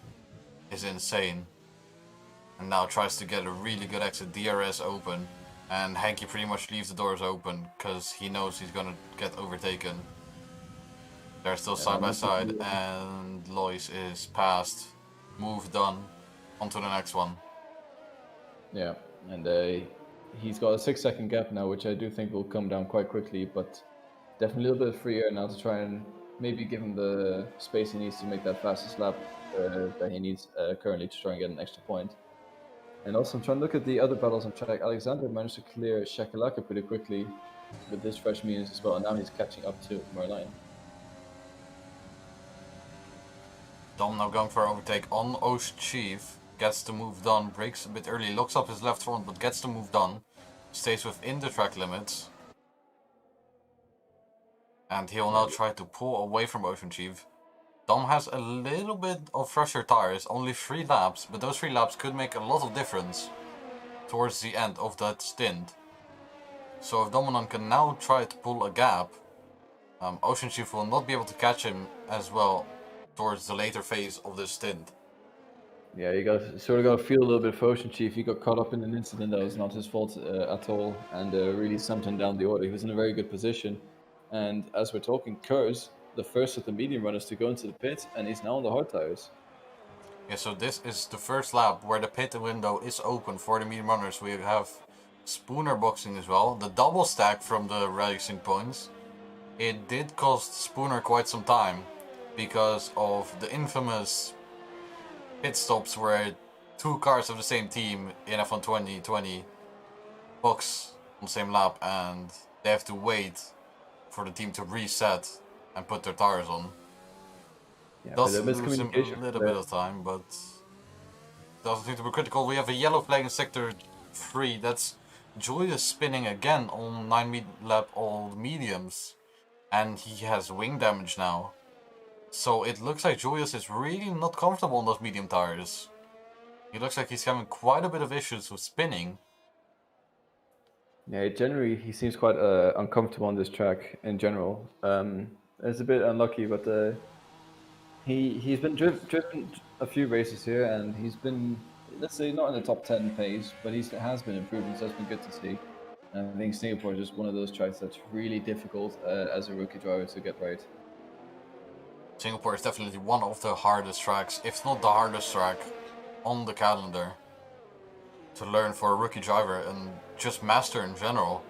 is insane. And now tries to get a really good exit, DRS open, and Henke pretty much leaves the doors open because he knows he's gonna get overtaken. They're still side by side, and Lois is passed. Move done. On to the next one. Yeah, and he's got a 6-second gap now, which I do think will come down quite quickly, but definitely a little bit of free air now to try and maybe give him the space he needs to make that fastest lap that he needs currently to try and get an extra point. And also, I'm trying to look at the other battles on track. Alexander managed to clear Shakalaka pretty quickly with this fresh mediums as well, and now he's catching up to Merlion. Dom now going for overtake on Ocean Chief. Gets the move done, brakes a bit early, locks up his left front, but gets the move done. Stays within the track limits. And he'll now try to pull away from Ocean Chief. Dom has a little bit of fresher tires, only 3 laps, but those 3 laps could make a lot of difference towards the end of that stint. So if Dominon can now try to pull a gap, Ocean Chief will not be able to catch him as well towards the later phase of this stint. Yeah, you got to feel a little bit for Ocean Chief. He got caught up in an incident that was not his fault at all, and really sent him down the order. He was in a very good position, and as we're talking, Kurz, the first of the medium runners to go into the pit, and he's now on the hard tires. Yeah, so this is the first lap where the pit window is open for the medium runners. We have Spooner boxing as well. The double stack from the racing points. It did cost Spooner quite some time because of the infamous pit stops where 2 cars of the same team in F1 2020 box on the same lap and they have to wait for the team to reset and put their tires on. Yeah, Does but lose him a little bit of time, but doesn't seem to be critical. We have a yellow flag in sector 3. That's Julius spinning again on 9 lap old mediums. And he has wing damage now. So it looks like Julius is really not comfortable on those medium tires. He looks like he's having quite a bit of issues with spinning. Yeah, generally he seems quite uncomfortable on this track in general. It's a bit unlucky, but he's been driven a few races here, and he's been, let's say, not in the top 10 pace, but he has been improving, so that's been good to see. And I think Singapore is just one of those tracks that's really difficult as a rookie driver to get right. Singapore is definitely one of the hardest tracks, if not the hardest track, on the calendar to learn for a rookie driver and just master in general.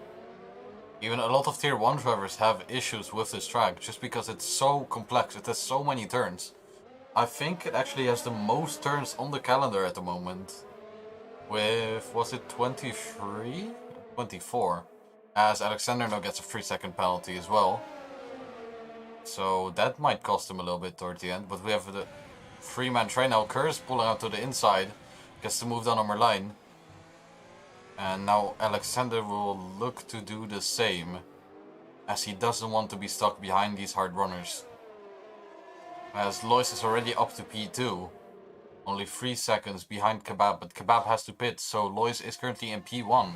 Even a lot of tier 1 drivers have issues with this track just because it's so complex, it has so many turns. I think it actually has the most turns on the calendar at the moment. With, was it 23? 24. As Alexander now gets a 3-second penalty as well. So that might cost him a little bit towards the end. But we have the 3-man train now. Kurz pulling out to the inside. Gets to move down on Merlijn. And now Alexander will look to do the same. As he doesn't want to be stuck behind these hard runners. As Lois is already up to P2. Only 3 seconds behind Kebab. But Kebab has to pit. So Lois is currently in P1.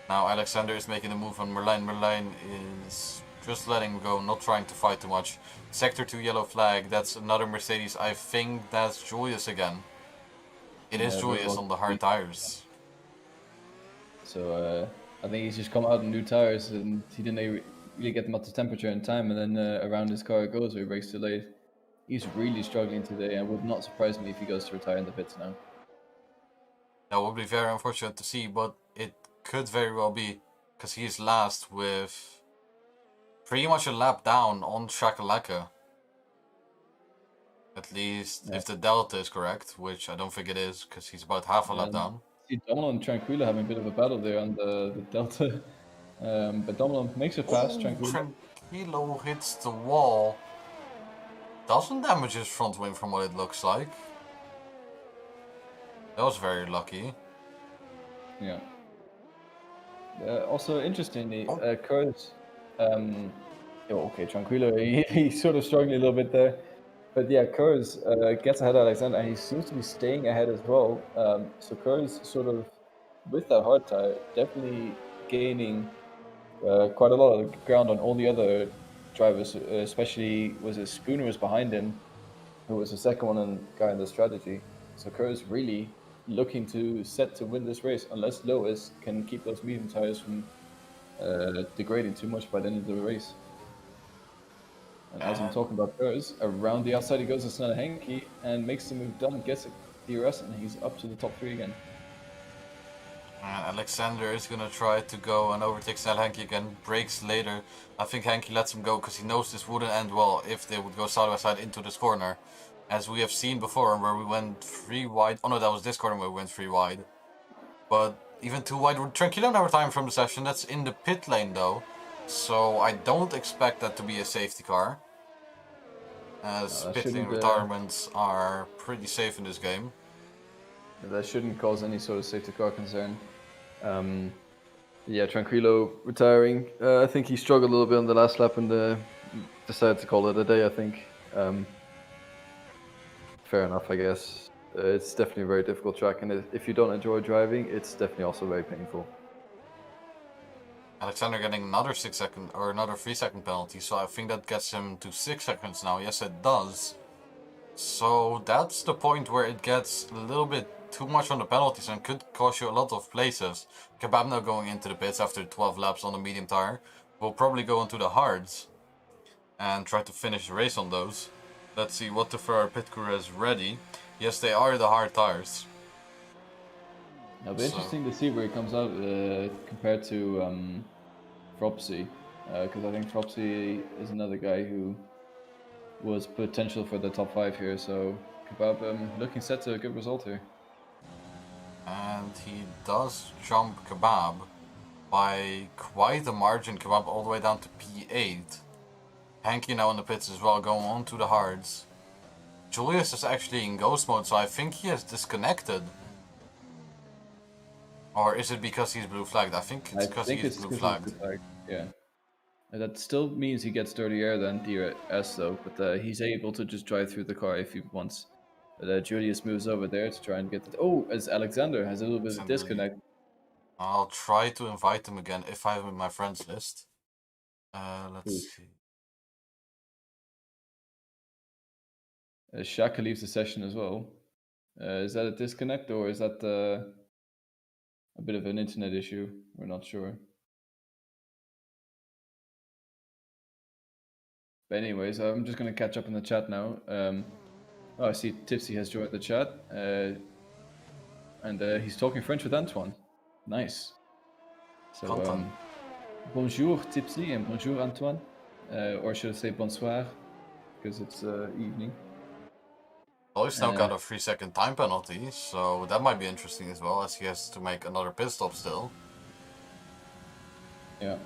Now Alexander is making the move on Merlijn. Merlijn is just letting go, not trying to fight too much. Sector 2 yellow flag, that's another Mercedes. I think that's Julius again. It is Julius on the hard tires. So I think he's just come out in new tires and he didn't really get them up to temperature in time, and then around his car it goes, or he brakes too late. He's really struggling today, and would not surprise me if he goes to retire in the pits now. That would be very unfortunate to see, but it could very well be, because he is last with pretty much a lap down on Shakalaka. At least if the delta is correct, which I don't think it is, because he's about half a lap down. See Domino and Tranquilo having a bit of a battle there on the delta. But Domino makes it past Tranquilo. Tranquilo hits the wall. Doesn't damage his front wing from what it looks like. That was very lucky. Yeah. Also, interestingly, Kurz, okay, Tranquilo, he's sort of struggling a little bit there. But yeah, Kurz gets ahead of Alexander, and he seems to be staying ahead as well. So Kurz sort of, with that hard tire, definitely gaining quite a lot of ground on all the other drivers, especially was it Spooner was behind him, who was the second one and guy in the strategy. So Kurz really looking to set to win this race, unless Lois can keep those medium tires from degrading too much by the end of the race. And as I'm talking about Kurz, around the outside he goes to Snelle Henke and makes the move down, gets a DRS, and he's up to the top 3 again. And Alexander is going to try to go and overtake Snelle Henke again, brakes later. I think Henke lets him go because he knows this wouldn't end well if they would go side by side into this corner. As we have seen before, where we went 3 wide. Oh no, that was this corner where we went 3 wide. But even 2 wide. Tranquilo now retiring from the session. That's in the pit lane though. So I don't expect that to be a safety car. As pit lane retirements are pretty safe in this game. That shouldn't cause any sort of safety car concern. Yeah, Tranquilo retiring. I think he struggled a little bit on the last lap and decided to call it a day, I think. Fair enough, I guess. It's definitely a very difficult track, and if you don't enjoy driving, it's definitely also very painful. Alexander getting another 6-second or another 3-second penalty, so I think that gets him to 6 seconds now. Yes, it does. So that's the point where it gets a little bit too much on the penalties and could cost you a lot of places. Kebab now going into the pits after 12 laps on the medium tire. Will probably go into the hards and try to finish the race on those. Let's see what the Ferrari pit crew is ready. Yes, they are the hard tires. It'll be interesting to see where he comes out compared to Fropsy, because I think Fropsy is another guy who was potential for the top 5 here, so Kebab looking set to a good result here. And he does jump Kebab by quite a margin. Kebab all the way down to P8. Hanky now in the pits as well, going on to the hards. Julius is actually in ghost mode, so I think he has disconnected. Or is it because he's blue flagged? I think it's because he's blue flagged. Yeah. That still means he gets dirty air than DRS though, but he's able to just drive through the car if he wants. But Julius moves over there to try and get it. Oh, as Alexander has a little bit of a disconnect. I'll try to invite him again if I have him in my friends list. Let's see. Shaka leaves the session as well. Is that a disconnect or is that a bit of an internet issue? We're not sure. But anyways, I'm just going to catch up in the chat now. Oh, I see Tipsy has joined the chat. And he's talking French with Antoine. Nice. So, bonjour Tipsy and bonjour Antoine. Or should I say bonsoir, because it's evening. Oh, he's now got a 3-second time penalty, so that might be interesting as well, as he has to make another pit stop still. Yeah.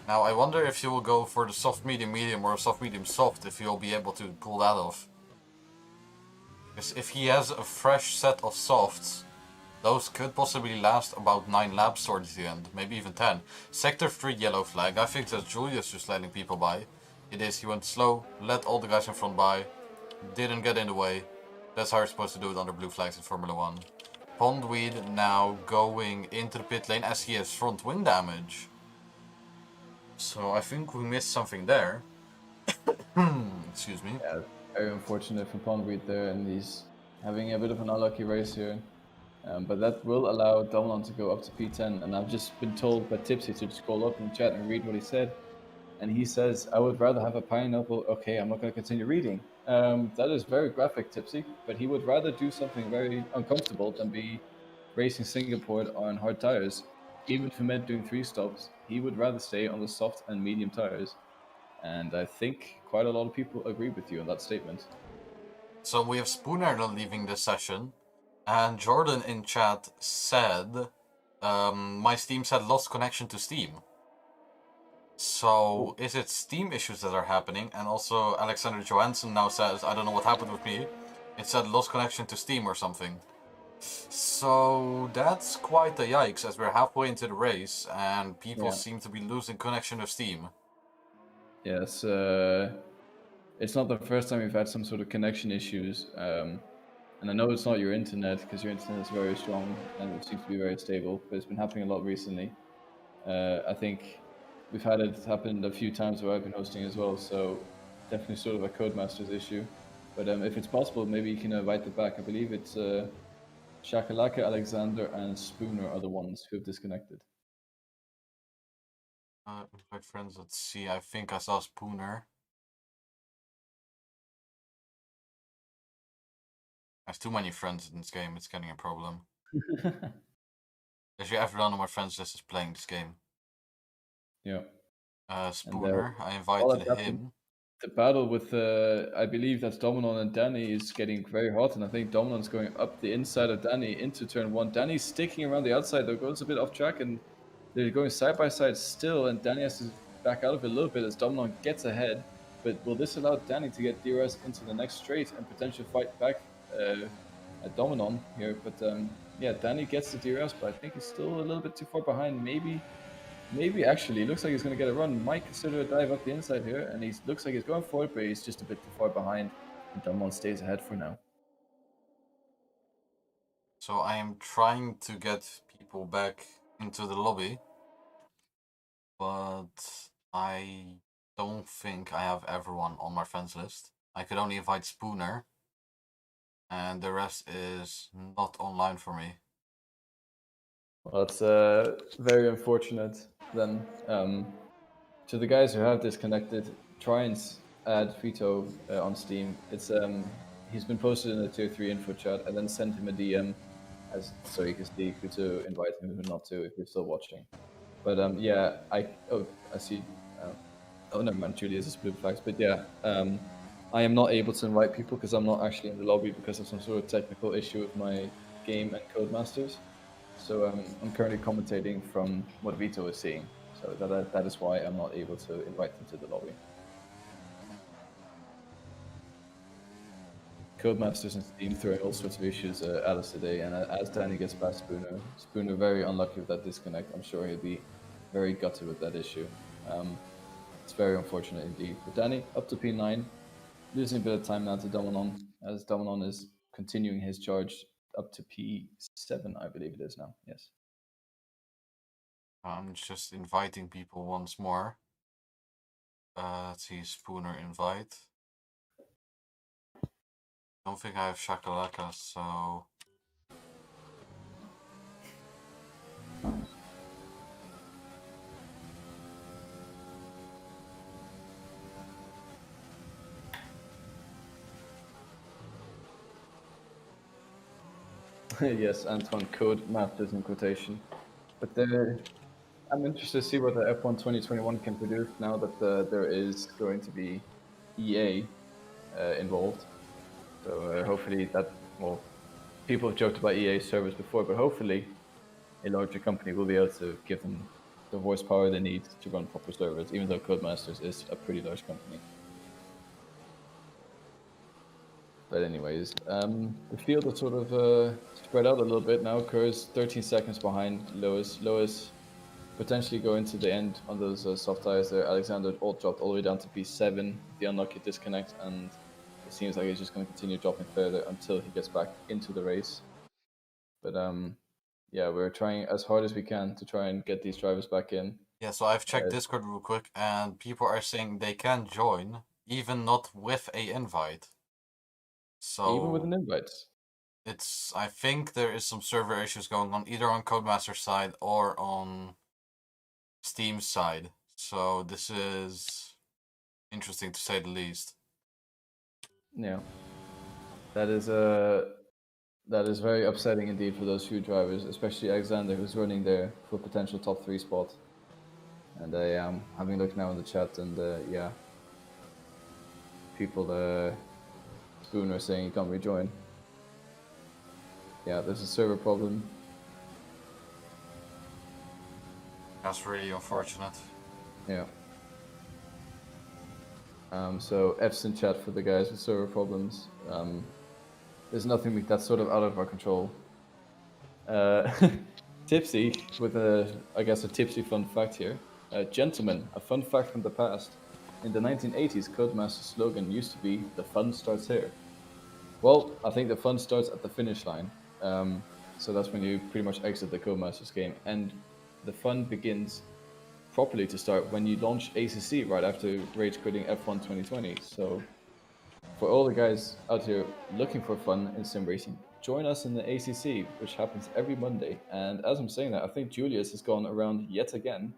Now, I wonder if he will go for the soft medium medium or soft medium soft, if he'll be able to pull that off. Because if he has a fresh set of softs, those could possibly last about 9 laps towards the end, maybe even 10. Sector 3 yellow flag, I think that's Julius just letting people by. It is, he went slow, let all the guys in front by, didn't get in the way. That's how you're supposed to do it under blue flags in Formula 1. Pondweed now going into the pit lane as he has front wing damage. So I think we missed something there. Excuse me. Yeah, very unfortunate for Pondweed there, and he's having a bit of an unlucky race here. But that will allow Domlon to go up to P10, and I've just been told by Tipsy to scroll up in the chat and read what he said. And he says, I would rather have a pineapple. Okay, I'm not going to continue reading. That is very graphic, Tipsy, but he would rather do something very uncomfortable than be racing Singapore on hard tires. Even if he meant doing 3 stops, he would rather stay on the soft and medium tires. And I think quite a lot of people agree with you on that statement. So we have Spooner leaving this session, and Jordan in chat said, my Steam said lost connection to Steam. So is it Steam issues that are happening? And also Alexander Johansson now says, I don't know what happened with me. It said lost connection to Steam or something. So that's quite a yikes, as we're halfway into the race and people seem to be losing connection with Steam. Yes, it's not the first time we've had some sort of connection issues. And I know it's not your internet, because your internet is very strong and it seems to be very stable, but it's been happening a lot recently. I think we've had it happen a few times where I've been hosting as well, so definitely sort of a Codemasters issue. But if it's possible, maybe you can invite them back. I believe it's Shakalaka, Alexander, and Spooner are the ones who have disconnected. Invite friends, let's see, I think I saw Spooner. I have too many friends in this game, it's getting a problem. If everyone on my friends list is playing this game. Yeah. Spooner, I invited him. The battle with, I believe that's Dominon and Danny is getting very hot, and I think Dominon's going up the inside of Danny into turn 1. Danny's sticking around the outside, though, goes a bit off track, and they're going side by side still, and Danny has to back out of it a little bit as Dominon gets ahead. But will this allow Danny to get DRS into the next straight and potentially fight back Dominon here, but yeah, Danny gets the DRS, but I think he's still a little bit too far behind. Maybe actually, looks like he's going to get a run. Might consider a dive up the inside here, and he looks like he's going for it, but he's just a bit too far behind. And Dominon stays ahead for now. So I am trying to get people back into the lobby, but I don't think I have everyone on my friends list. I could only invite Spooner, and the rest is not online for me. Well, it's very unfortunate then. To the guys who have disconnected, try and add Vito on Steam. It's he's been posted in the tier 3 info chat, and then send him a DM so you can see who to invite him and who not to if you're still watching. But yeah, I see. Oh never mind, Julius is blue flags. But yeah, I am not able to invite people because I'm not actually in the lobby because of some sort of technical issue with my game and Codemasters. So I'm currently commentating from what Vito is seeing. So that is why I'm not able to invite them to the lobby. Codemasters and Steam throwing all sorts of issues at us today, and as Danny gets past Spooner very unlucky with that disconnect. I'm sure he'll be very gutted with that issue. It's very unfortunate indeed. But Danny, up to P9, losing a bit of time now to Dominon, as Dominon is continuing his charge up to P7, I believe it is now. Yes. I'm just inviting people once more. Let's see, Spooner invite. Don't think I have Shakalaka, so... Yes, Antoine, Codemasters in quotation. But I'm interested to see what the F1 2021 can produce now that there is going to be EA involved. So hopefully well, people have joked about EA servers before, but hopefully a larger company will be able to give them the horsepower they need to run proper servers, even though Codemasters is a pretty large company. But anyways, the field is sort of spread out a little bit now. Kerr's 13 seconds behind Lois. Lois potentially going to the end on those soft tires there. Alexander all dropped all the way down to P7, the unlucky disconnect, and it seems like he's just going to continue dropping further until he gets back into the race. But yeah, we're trying as hard as we can to try and get these drivers back in. Yeah, so I've checked Discord real quick, and people are saying they can join, even not with a invite. So even with an invite. I think there is some server issues going on, either on Codemaster's side or on Steam's side. So this is interesting to say the least. Yeah, that is very upsetting indeed for those few drivers, especially Alexander, who's running there for a potential top 3 spot. And I am having a look now in the chat, and yeah, people Spooner saying he can't rejoin. Yeah, there's a server problem. That's really unfortunate. Yeah. So F's in chat for the guys with server problems. There's nothing that's sort of out of our control. Tipsy with I guess a tipsy fun fact here. Gentlemen, a fun fact from the past. In the 1980s, Codemaster's slogan used to be, "The fun starts here." Well, I think the fun starts at the finish line. So that's when you pretty much exit the Codemasters game. And the fun begins properly to start when you launch ACC right after rage quitting F1 2020. So for all the guys out here looking for fun in sim racing, join us in the ACC, which happens every Monday. And as I'm saying that, I think Julius has gone around yet again.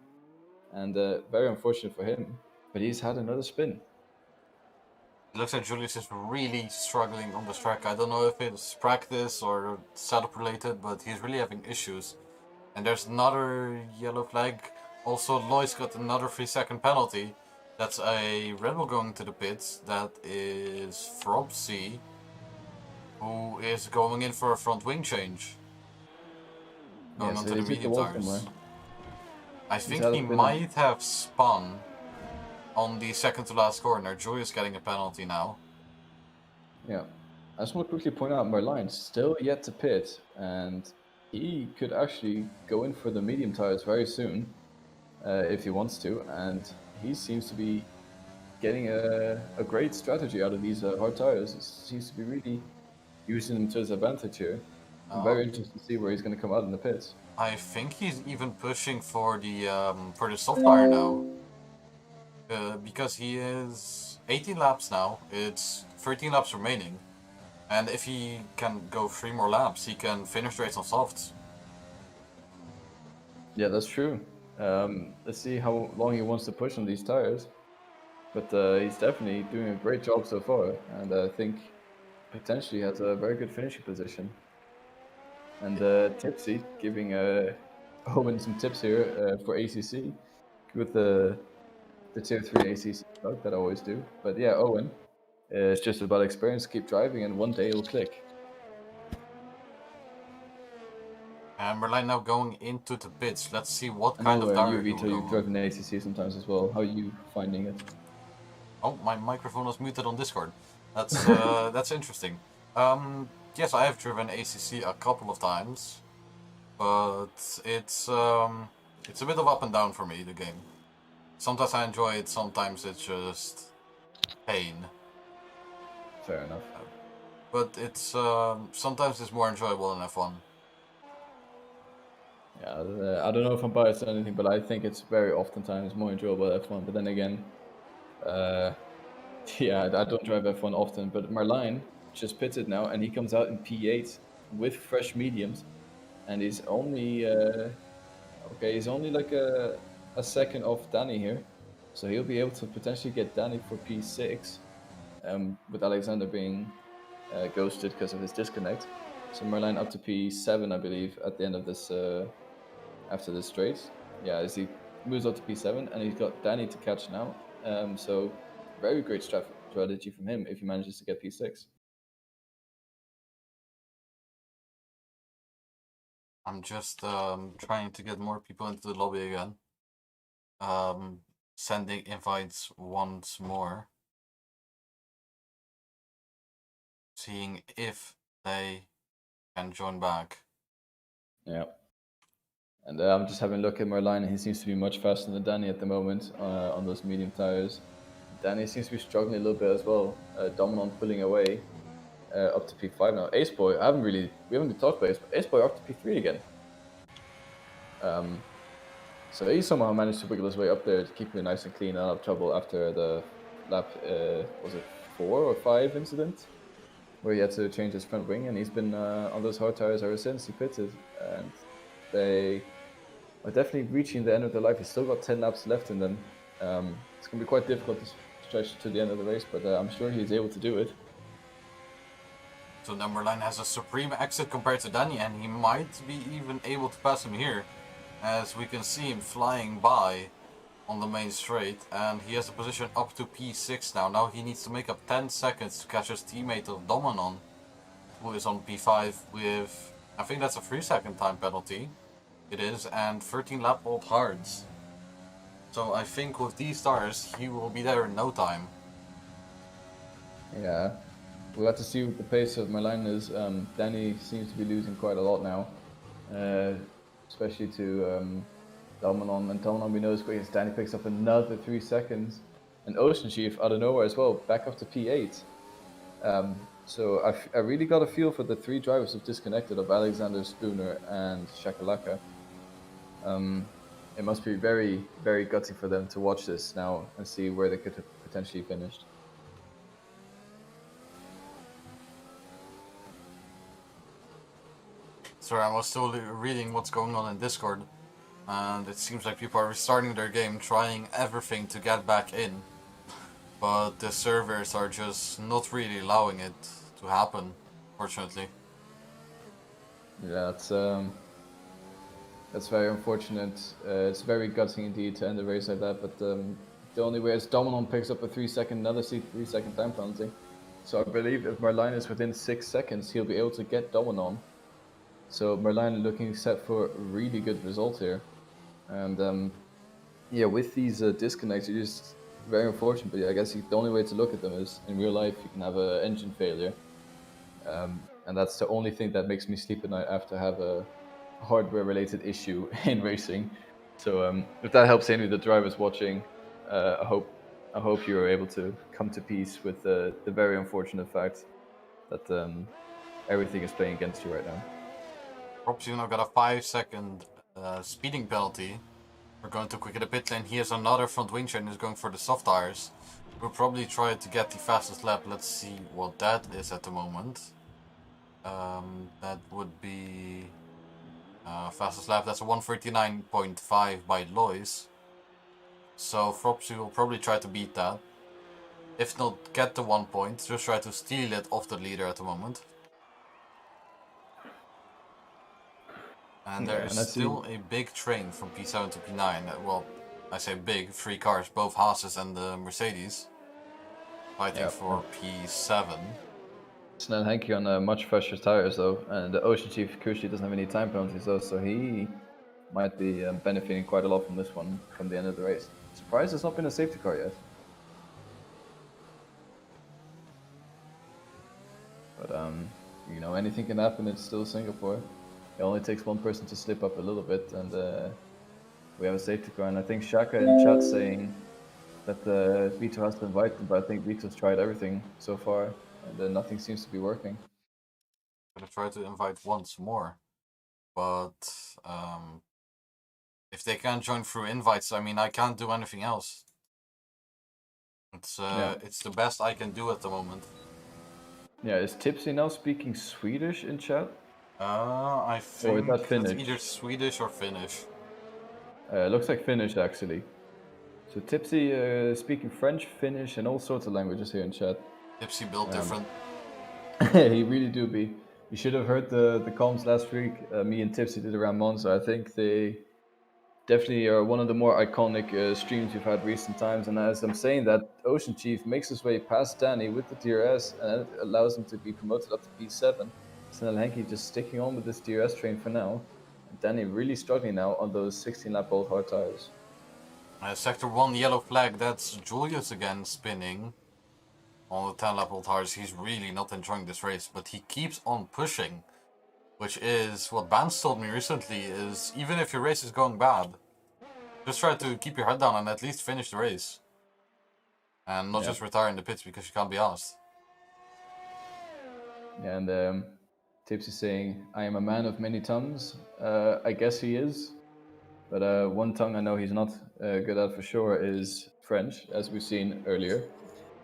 And very unfortunate for him, but he's had another spin. It looks like Julius is really struggling on this track. I don't know if it's practice or setup related, but he's really having issues. And there's another yellow flag. Also, Lois got another 3-second penalty. That's a Red Bull going to the pits. That is Frobsy, who is going in for a front wing change. Going onto the medium tires. I think he might have spun on the second to last corner. Julius getting a penalty now. Yeah. I just want to quickly point out Merlion still yet to pit, and he could actually go in for the medium tires very soon if he wants to, and he seems to be getting a great strategy out of these hard tires. He seems to be really using them to his advantage here. I'm Uh, very interested to see where he's going to come out in the pits. I think he's even pushing for the soft tire now. Because he is 18 laps now, it's 13 laps remaining. And if he can go 3 more laps, he can finish the race on softs. Yeah, that's true. Let's see how long he wants to push on these tires. But he's definitely doing a great job so far, and I think potentially has a very good finishing position. And Tipsy giving Owen some tips here for ACC with the tier 3 ACC talk that I always do. But yeah, Owen, it's just about experience, keep driving, and one day it'll click. And Merlin now going into the pits. Let's see what I kind know of tire you, he will Vito, go you've on. driven ACC sometimes as well. How are you finding it? Oh, my microphone was muted on Discord. That's that's interesting. Yes, I have driven ACC a couple of times, but it's a bit of up and down for me, the game. Sometimes I enjoy it, sometimes it's just pain. Fair enough. But it's sometimes it's more enjoyable than F1. Yeah, I don't know if I'm biased or anything, but I think it's very oftentimes more enjoyable F1. But then again, yeah, I don't drive F1 often. But Marlijn just pitted now, and he comes out in P8 with fresh mediums, and he's only okay. He's only like a second off Danny here, so he'll be able to potentially get Danny for P6, with Alexander being ghosted because of his disconnect. So Marlijn up to P7, I believe, at the end of this. After this straight. Yeah, as he moves up to P7, and he's got Danny to catch now. So very great strategy from him if he manages to get P6. I'm just trying to get more people into the lobby again. Sending invites once more. Seeing if they can join back. Yeah. And I'm just having a look at Marlijn, and he seems to be much faster than Danny at the moment on those medium tires. Danny seems to be struggling a little bit as well. Dominant pulling away up to P5 now. Ace Boy, we haven't been talked about Ace Boy. Ace Boy up to P3 again. So he somehow managed to wiggle his way up there, keeping it nice and clean, out of trouble after the lap, was it 4 or 5 incident? Where he had to change his front wing, and he's been on those hard tires ever since he pitted. And they are definitely reaching the end of their life. He's still got 10 laps left in them. It's going to be quite difficult to stretch to the end of the race, but I'm sure he's able to do it. So Numberline has a supreme exit compared to Danny, and he might be even able to pass him here, as we can see him flying by on the main straight, and he has a position up to P6 now. Now he needs to make up 10 seconds to catch his teammate of Dominon, who is on P5 with, I think that's a 3-second time penalty. It is, and 13 lap old hards. So I think with these stars, he will be there in no time. Yeah, we'll have to see what the pace of Marlijn is. Danny seems to be losing quite a lot now, especially to Dominon. And Dominon, we know, is great as Danny picks up another 3 seconds. And Ocean Chief out of nowhere as well, back up to P8. So I really got a feel for the 3 drivers who've disconnected of Alexander, Spooner, and Shakalaka. It must be very, very gutsy for them to watch this now and see where they could have potentially finished. Sorry, I was still reading what's going on in Discord, and it seems like people are restarting their game, trying everything to get back in, but the servers are just not really allowing it to happen, fortunately. Yeah, that's very unfortunate. It's very gutsy indeed to end the race like that, but the only way is Dominon picks up a 3-second time penalty. So I believe if Marlijn is within 6 seconds, he'll be able to get Dominon. So Marlijn looking set for a really good result here. And yeah, with these disconnects, it's just very unfortunate. But yeah, I guess the only way to look at them is in real life, you can have an engine failure. And that's the only thing that makes me sleep at night after I have a hardware-related issue in racing. So if that helps any of the drivers watching, I hope you are able to come to peace with the very unfortunate fact that everything is playing against you right now. Props, you now got a 5-second speeding penalty. We're going to quick in the pit lane. He has another front wing chain who's going for the soft tires. We'll probably try to get the fastest lap. Let's see what that is at the moment. That would be fastest lap. That's a 1:39.5 by Lois. So Fropsy will probably try to beat that. If not get the 1 point, just try to steal it off the leader at the moment. And there is still a big train from P7 to P9. Well, I say big, 3 cars, both Haas's and the Mercedes, fighting for P7. Snell Henke on much fresher tires though, and the Ocean Chief crucially doesn't have any time penalties though, so he might be benefiting quite a lot from this one from the end of the race. Surprised there's not been a safety car yet. But you know, anything can happen. It's still Singapore. It only takes one person to slip up a little bit, and we have a safety car. And I think Shaka in chat saying that Vito has to invite them, but I think Vito's tried everything so far, and nothing seems to be working. I'm gonna try to invite once more, but if they can't join through invites, I mean, I can't do anything else. It's the best I can do at the moment. Yeah, is Tipsy now speaking Swedish in chat? I think it's either Swedish or Finnish. Looks like Finnish actually. So Tipsy speaking French, Finnish, and all sorts of languages here in chat. Tipsy built different. He really do be. You should have heard the comms last week. Me and Tipsy did around Monza. I think they definitely are one of the more iconic streams we've had recent times. And as I'm saying that, Ocean Chief makes his way past Danny with the DRS, and it allows him to be promoted up to P7. Snell Henke just sticking on with this DRS train for now. And Danny really struggling now on those 16-lap old hard tires. Sector 1 yellow flag, that's Julius again spinning on the 10-lap old tires. He's really not enjoying this race, but he keeps on pushing. Which is what Bans told me recently, is even if your race is going bad, just try to keep your head down and at least finish the race. And not just retire in the pits because you can't be asked. Yeah, and Tipsy saying, I am a man of many tongues. I guess he is. But one tongue I know he's not good at for sure is French, as we've seen earlier.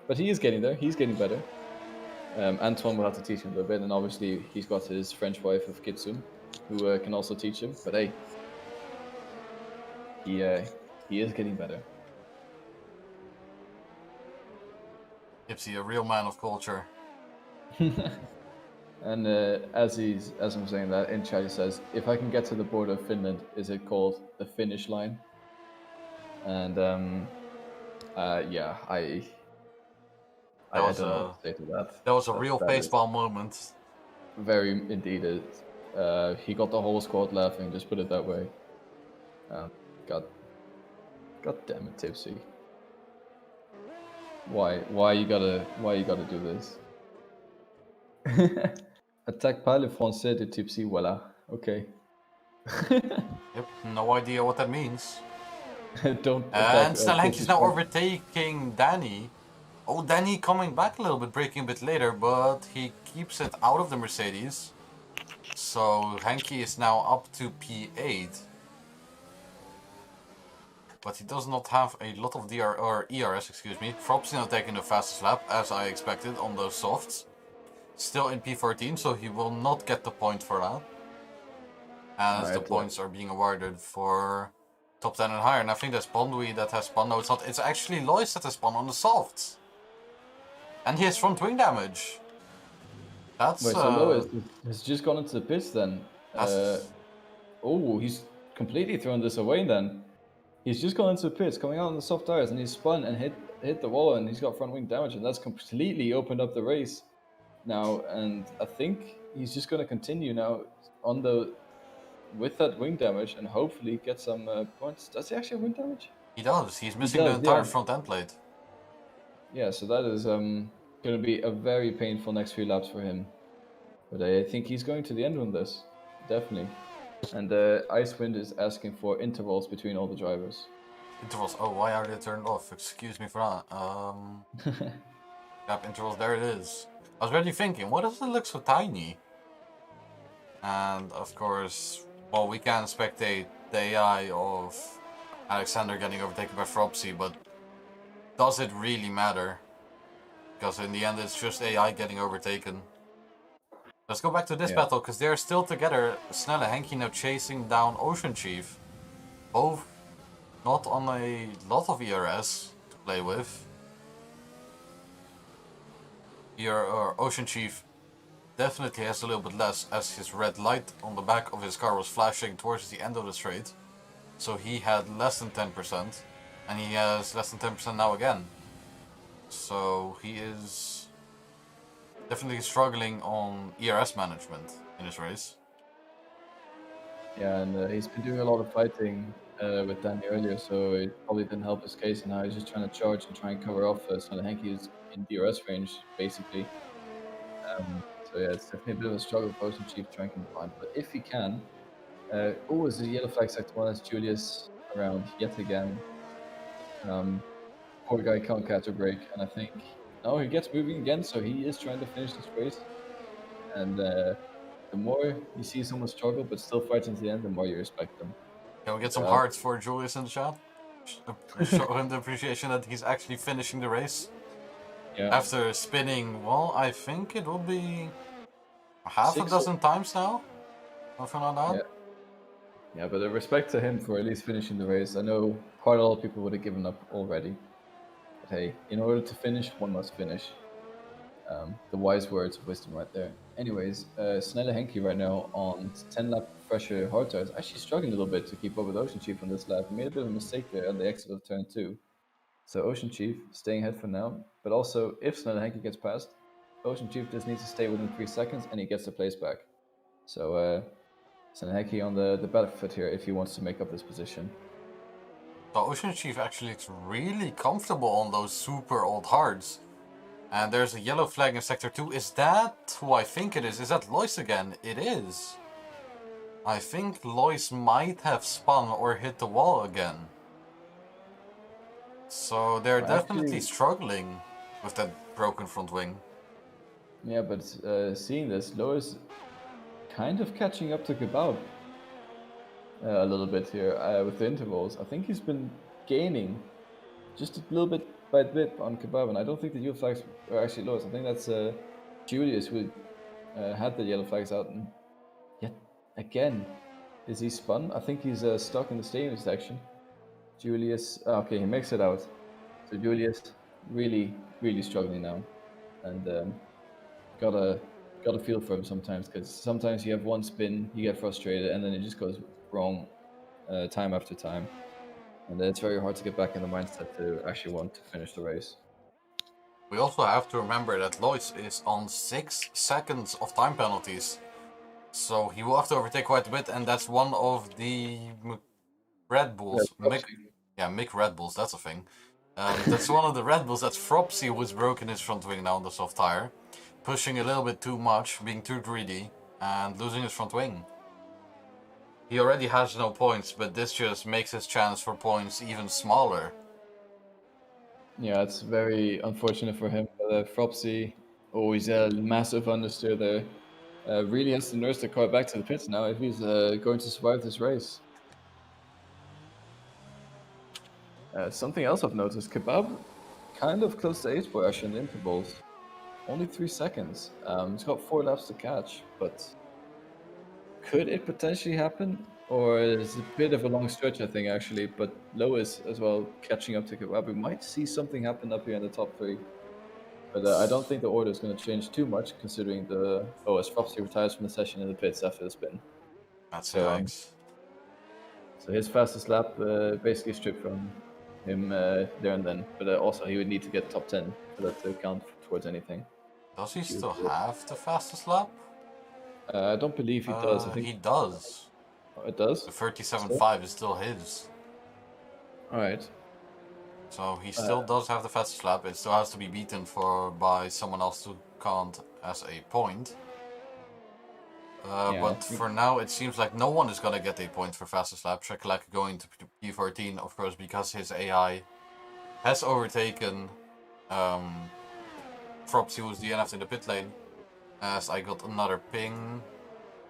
But he is getting there, he's getting better. Antoine will have to teach him a little bit, and obviously he's got his French wife of Kitsune, who can also teach him. But hey, he is getting better. Tipsy, a real man of culture. And as I'm saying that, in chat he says, if I can get to the border of Finland, is it called the finish line? And yeah, I don't know what to say to that. That was a real facepalm moment. Very indeed. He got the whole squad laughing, just put it that way. God damn it, Tipsy. Why you gotta do this? Attaque pas le français de Tipsy, voilà. Okay. Yep, no idea what that means. Don't. And Snell Henke's now overtaking Danny. Oh, Danny coming back a little bit, braking a bit later, but he keeps it out of the Mercedes. So Henke is now up to P8. But he does not have a lot of ERS, excuse me. Fropsy now taking the fastest lap, as I expected, on those softs. Still in P14, so he will not get the point for that. As the points are being awarded for top 10 and higher. And I think that's Bondui that has spun. No, it's not. It's actually Lois that has spun on the softs. And he has front wing damage. That's... Wait, so Lois has just gone into the pits then? Oh, he's completely thrown this away then. He's just gone into the pits, coming out on the soft tires, and he's spun and hit the wall, and he's got front wing damage, and that's completely opened up the race now. And I think he's just going to continue now on with that wing damage and hopefully get some points. Does he actually have wing damage? He does. He's missing the entire front end plate. Yeah, so that is going to be a very painful next few laps for him. But I think he's going to the end on this, definitely. And Icewind is asking for intervals between all the drivers. Intervals. Oh, why are they turned off? Excuse me for that. Gap intervals. There it is. I was already thinking, what does it look so tiny? And of course, well, we can spectate the AI of Alexander getting overtaken by Fropsy, but does it really matter? Because in the end, it's just AI getting overtaken. Let's go back to this battle, because they're still together. Snelle and Henky now chasing down Ocean Chief. Both not on a lot of ERS to play with. Here, Ocean Chief definitely has a little bit less, as his red light on the back of his car was flashing towards the end of the straight. So he had less than 10%, and he has less than 10% now again. So he is definitely struggling on ERS management in this race. Yeah, and he's been doing a lot of fighting with Danny earlier, so it probably didn't help his case, and now he's just trying to charge and try and cover off so that Henky is in DRS range, basically. So yeah, it's definitely a bit of a struggle for Ocean Chief trying to combine, but if he can, is the yellow flag sector one as Julius around yet again. Poor guy can't catch a break, and I think now he gets moving again, so he is trying to finish this race. And the more you see someone struggle but still fighting to the end, the more you respect them. Can we get some hearts for Julius in the chat? Show him the appreciation that he's actually finishing the race. Yeah. After spinning, well, I think it will be half a dozen times now. Something like that. Yeah, but respect to him for at least finishing the race. I know quite a lot of people would have given up already. But hey, in order to finish, one must finish. The wise words of wisdom right there. Anyways, Snelle Henky right now on 10 lap fresher hard tires, actually struggling a little bit to keep up with Ocean Chief on this lap. He made a bit of a mistake there on the exit of turn 2. So Ocean Chief staying ahead for now, but also if Snelle Henky gets past, Ocean Chief just needs to stay within 3 seconds and he gets the place back. So Snelle Henky on the back foot here if he wants to make up this position. So Ocean Chief actually looks really comfortable on those super old hards. And there's a yellow flag in Sector 2. Is that who I think it is? Is that Lois again? It is. I think Lois might have spun or hit the wall again. So they're definitely struggling with that broken front wing. Yeah, but seeing this, Lois kind of catching up to Kebab a little bit here with the intervals. I think he's been gaining just a little bit by bit on Kebab, and I don't think the yellow flags are actually Lois. I think that's Julius who had the yellow flags out, and yet again, is he spun? I think he's stuck in the stadium section. Julius, okay, he makes it out. So Julius really, really struggling now, and gotta feel for him sometimes, because sometimes you have one spin, you get frustrated, and then it just goes wrong time after time. And it's very hard to get back in the mindset to actually want to finish the race. We also have to remember that Lois is on 6 seconds of time penalties. So he will have to overtake quite a bit, and that's one of the Red Bulls. Mick Red Bulls, that's a thing. That's one of the Red Bulls. That's Fropsy who's broken his front wing now on the soft tire. Pushing a little bit too much, being too greedy, and losing his front wing. He already has no points, but this just makes his chance for points even smaller. Yeah, it's very unfortunate for him. But Fropsy, he's a massive understeer there. Really has to nurse the car back to the pits now if he's going to survive this race. Something else I've noticed, Kebab kind of close to H-Boy actually in the intervals. Only 3 seconds. He's got 4 laps to catch, but could it potentially happen? Or it's a bit of a long stretch, I think, actually. But Lois as well catching up to Kebab. We might see something happen up here in the top 3. But I don't think the order is going to change too much, considering as Fropsy retires from the session in the pits after the spin. That's yikes. So his fastest lap basically stripped from him there and then. But also he would need to get top 10 for that to count towards anything. Does he still have the fastest lap? I don't believe he does. I think he does. Oh, it does? The 37.5 is still his. Alright. So he still does have the fastest lap. It still has to be beaten by someone else to count as a point. Yeah, I But think for now, it seems like no one is gonna get a point for fastest lap. Trek going to P14, of course, because his AI has overtaken Frops, who was DNF'd in the pit lane. As I got another ping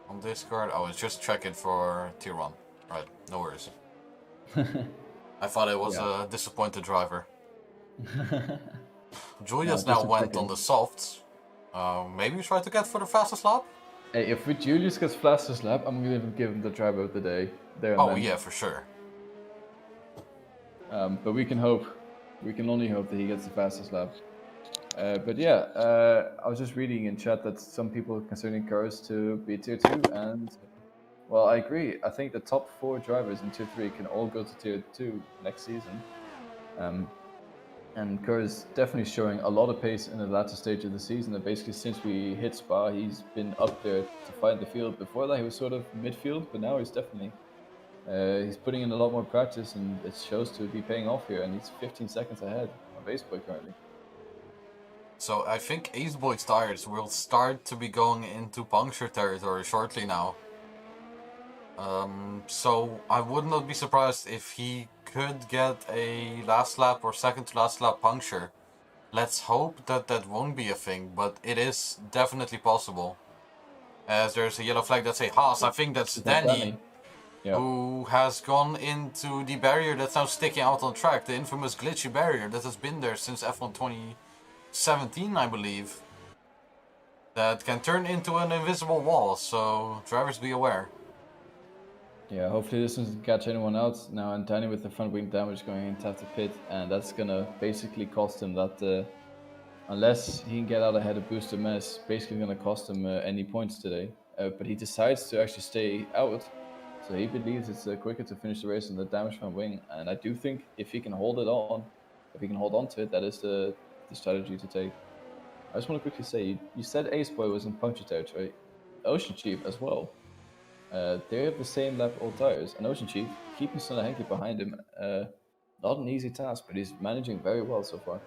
on Discord. I was just checking for tier 1. Right, no worries. I thought it was yeah. a disappointed driver. No, Julius just now to check went on in. the softs. Maybe try to get for the fastest lap? Hey, if Julius gets fastest lap, I'm gonna give him the driver of the day there and Oh then. yeah, for sure. But we can hope. We can only hope that he gets the fastest lap. But yeah, I was just reading in chat that some people are considering cars to be tier 2, and well, I agree. I think the top 4 drivers in tier 3 can all go to tier 2 next season. And Kerr is definitely showing a lot of pace in the latter stage of the season. And basically, since we hit Spa, he's been up there to fight the field. Before that, he was sort of midfield, but now he's definitely he's putting in a lot more practice, and it shows to be paying off here. And he's 15 seconds ahead of Aceboy currently. So I think Aceboy's tires will start to be going into puncture territory shortly now. So I would not be surprised if he could get a last lap or second to last lap puncture. Let's hope that that won't be a thing, but it is definitely possible. As there's a yellow flag that say Haas, I think that's Is that Danny, Danny? Yeah. who has gone into the barrier that's now sticking out on track, the infamous glitchy barrier that has been there since F1 2017, I believe. That can turn into an invisible wall, so drivers be aware. Yeah, hopefully this doesn't catch anyone else now. And Danny with the front wing damage going into the pit, and that's gonna basically cost him that. Unless he can get out ahead of Booster Mess, basically gonna cost him any points today. But he decides to actually stay out, so he believes it's quicker to finish the race on the damage front wing. And I do think if he can hold it on, if he can hold on to it, that is the strategy to take. I just want to quickly say, you said Ace Boy was in puncture territory, Ocean Chief as well. They have the same lap all tires, and Ocean Chief keeping Sonahenki behind him. Not an easy task, but he's managing very well so far.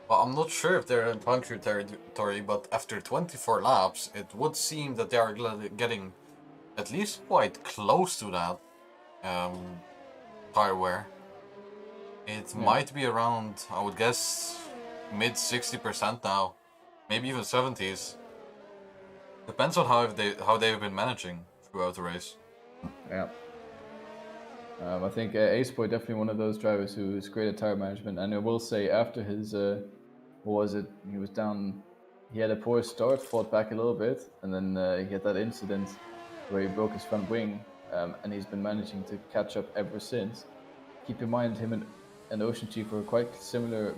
Well, I'm not sure if they're in puncture territory, but after 24 laps, it would seem that they are getting at least quite close to that tire wear. It might be around, I would guess, mid 60% now, maybe even 70s. Depends on how they've been managing throughout the race. Yeah. I think Aceboy definitely one of those drivers who is great at tire management. And I will say, after his, what was it? He was down. He had a poor start, fought back a little bit, and then he had that incident where he broke his front wing, and he's been managing to catch up ever since. Keep in mind, him and Ocean Chief were quite similar,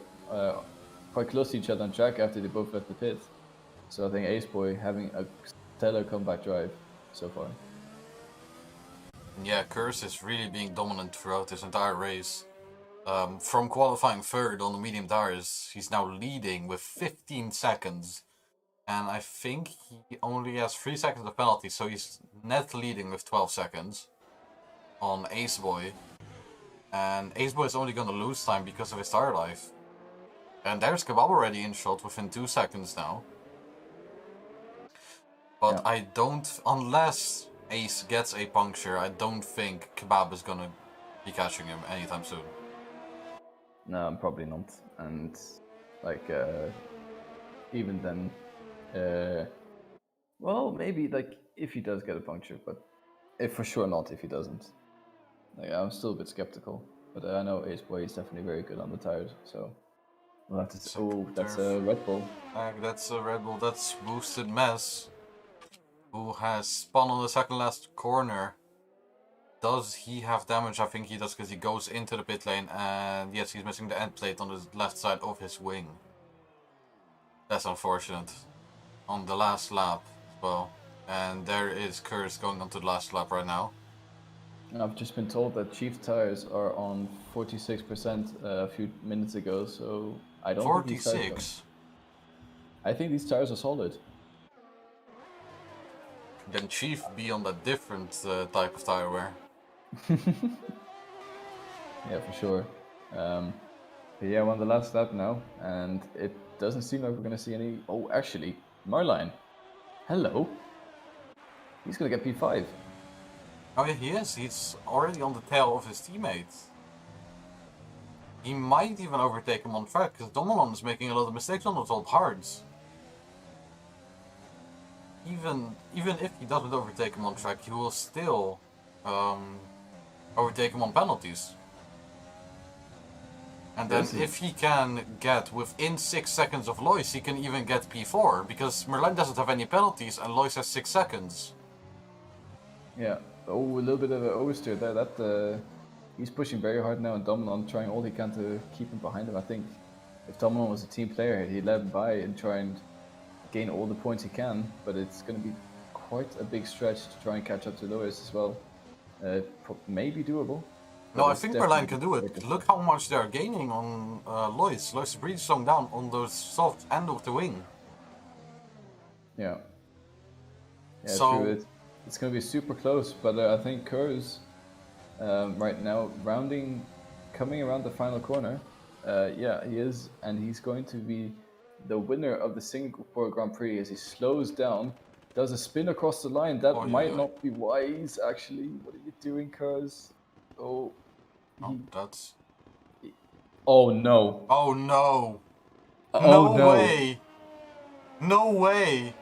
quite close to each other on track after they both left the pit. So I think Aceboy having a stellar comeback drive so far. Yeah, Curse is really being dominant throughout this entire race. From qualifying third on the medium tires, he's now leading with 15 seconds. And I think he only has 3 seconds of penalty, so he's net leading with 12 seconds on Aceboy. And Aceboy is only going to lose time because of his tire life. And there's Kebab already in shot within 2 seconds now. But Yeah. I don't, unless Ace gets a puncture, I don't think Kebab is going to be catching him anytime soon. No, probably not. And like even then, well, maybe like if he does get a puncture, but if for sure not if he doesn't. Like, I'm still a bit skeptical, but I know Aceboy is definitely very good on the tires, so we'll have to. Oh, that's a Red Bull. That's a Red Bull. That's Boosted Mess, who has spun on the second last corner. Does he have damage? I think he does, because he goes into the pit lane, and yes, he's missing the end plate on the left side of his wing. That's unfortunate. On the last lap as well. And there is Curse going on to the last lap right now. And I've just been told that Chief tires are on 46% a few minutes ago, so I don't think these tires 46? I think these tires are solid. Then Chief be on a different type of tire wear. Yeah, for sure. But yeah, we're on the last lap now, and it doesn't seem like we're gonna see any. Oh, actually, Marline. Hello. He's gonna get P5. Oh yeah, he is. He's already on the tail of his teammates. He might even overtake him on track, because Domelon is making a lot of mistakes on those old hards. Even if he doesn't overtake him on track, he will still overtake him on penalties. And then if he can get within 6 seconds of Lois, he can even get P4, because Merlin doesn't have any penalties and Lois has 6 seconds. Yeah. Oh, a little bit of an oversteer there. That he's pushing very hard now, and Dominon trying all he can to keep him behind him. I think if Dominon was a team player, he'd let him by and try and gain all the points he can. But it's going to be quite a big stretch to try and catch up to Lois as well. Maybe doable. No, I think Merlin can do it. Look how much they are gaining on Lois. Lois is really slowing down on the soft end of the wing. Yeah. Yeah, so true. It's going to be super close, but I think Kurz right now coming around the final corner. Yeah, he is, and he's going to be the winner of the Singapore Grand Prix as he slows down, does a spin across the line. That might not be wise, actually. What are you doing, Kurz? Oh, that's... Oh no. Oh no. Oh no. Way. No way.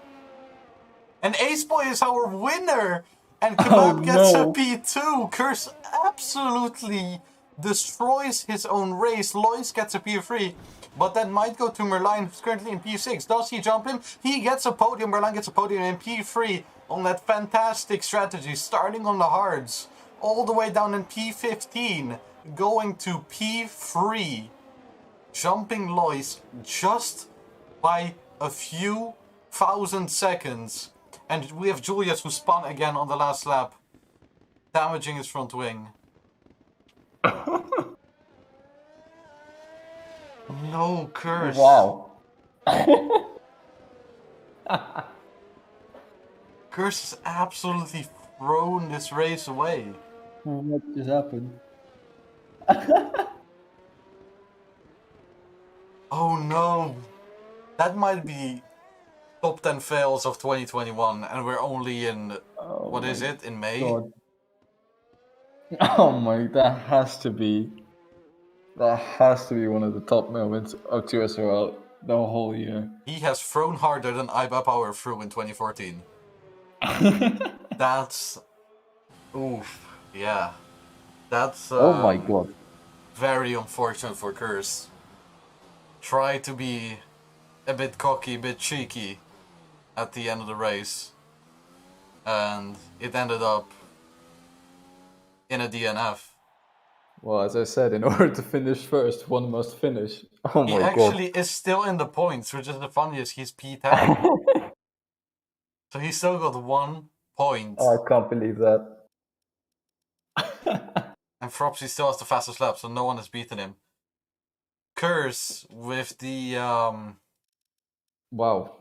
And Ace Boy is our winner! And Kebab gets a P2. Curse absolutely destroys his own race. Lois gets a P3. But that might go to Merlin, who's currently in P6. Does he jump him? He gets a podium. Merlin gets a podium in P3 on that fantastic strategy, starting on the hards, all the way down in P15, going to P3. Jumping Lois just by a few thousand seconds. And we have Julius, who spun again on the last lap, damaging his front wing. No, Curse. Wow. Curse has absolutely thrown this race away. What just happened? Oh no. That might be top 10 fails of 2021, and we're only in, what is it, in May? God. Oh my, that has to be one of the top moments of TSRL the whole year. He has thrown harder than IBA Power threw in 2014. That's... Oof. Yeah. That's... oh my god. Very unfortunate for Curse. Try to be a bit cocky, a bit cheeky at the end of the race. And it ended up in a DNF. Well, as I said, in order to finish first, one must finish. Oh my god. He actually is still in the points, which is the funniest. He's P10. So he still got 1 point. Oh, I can't believe that. And Fropsy still has the fastest lap, so no one has beaten him. Curse with the wow.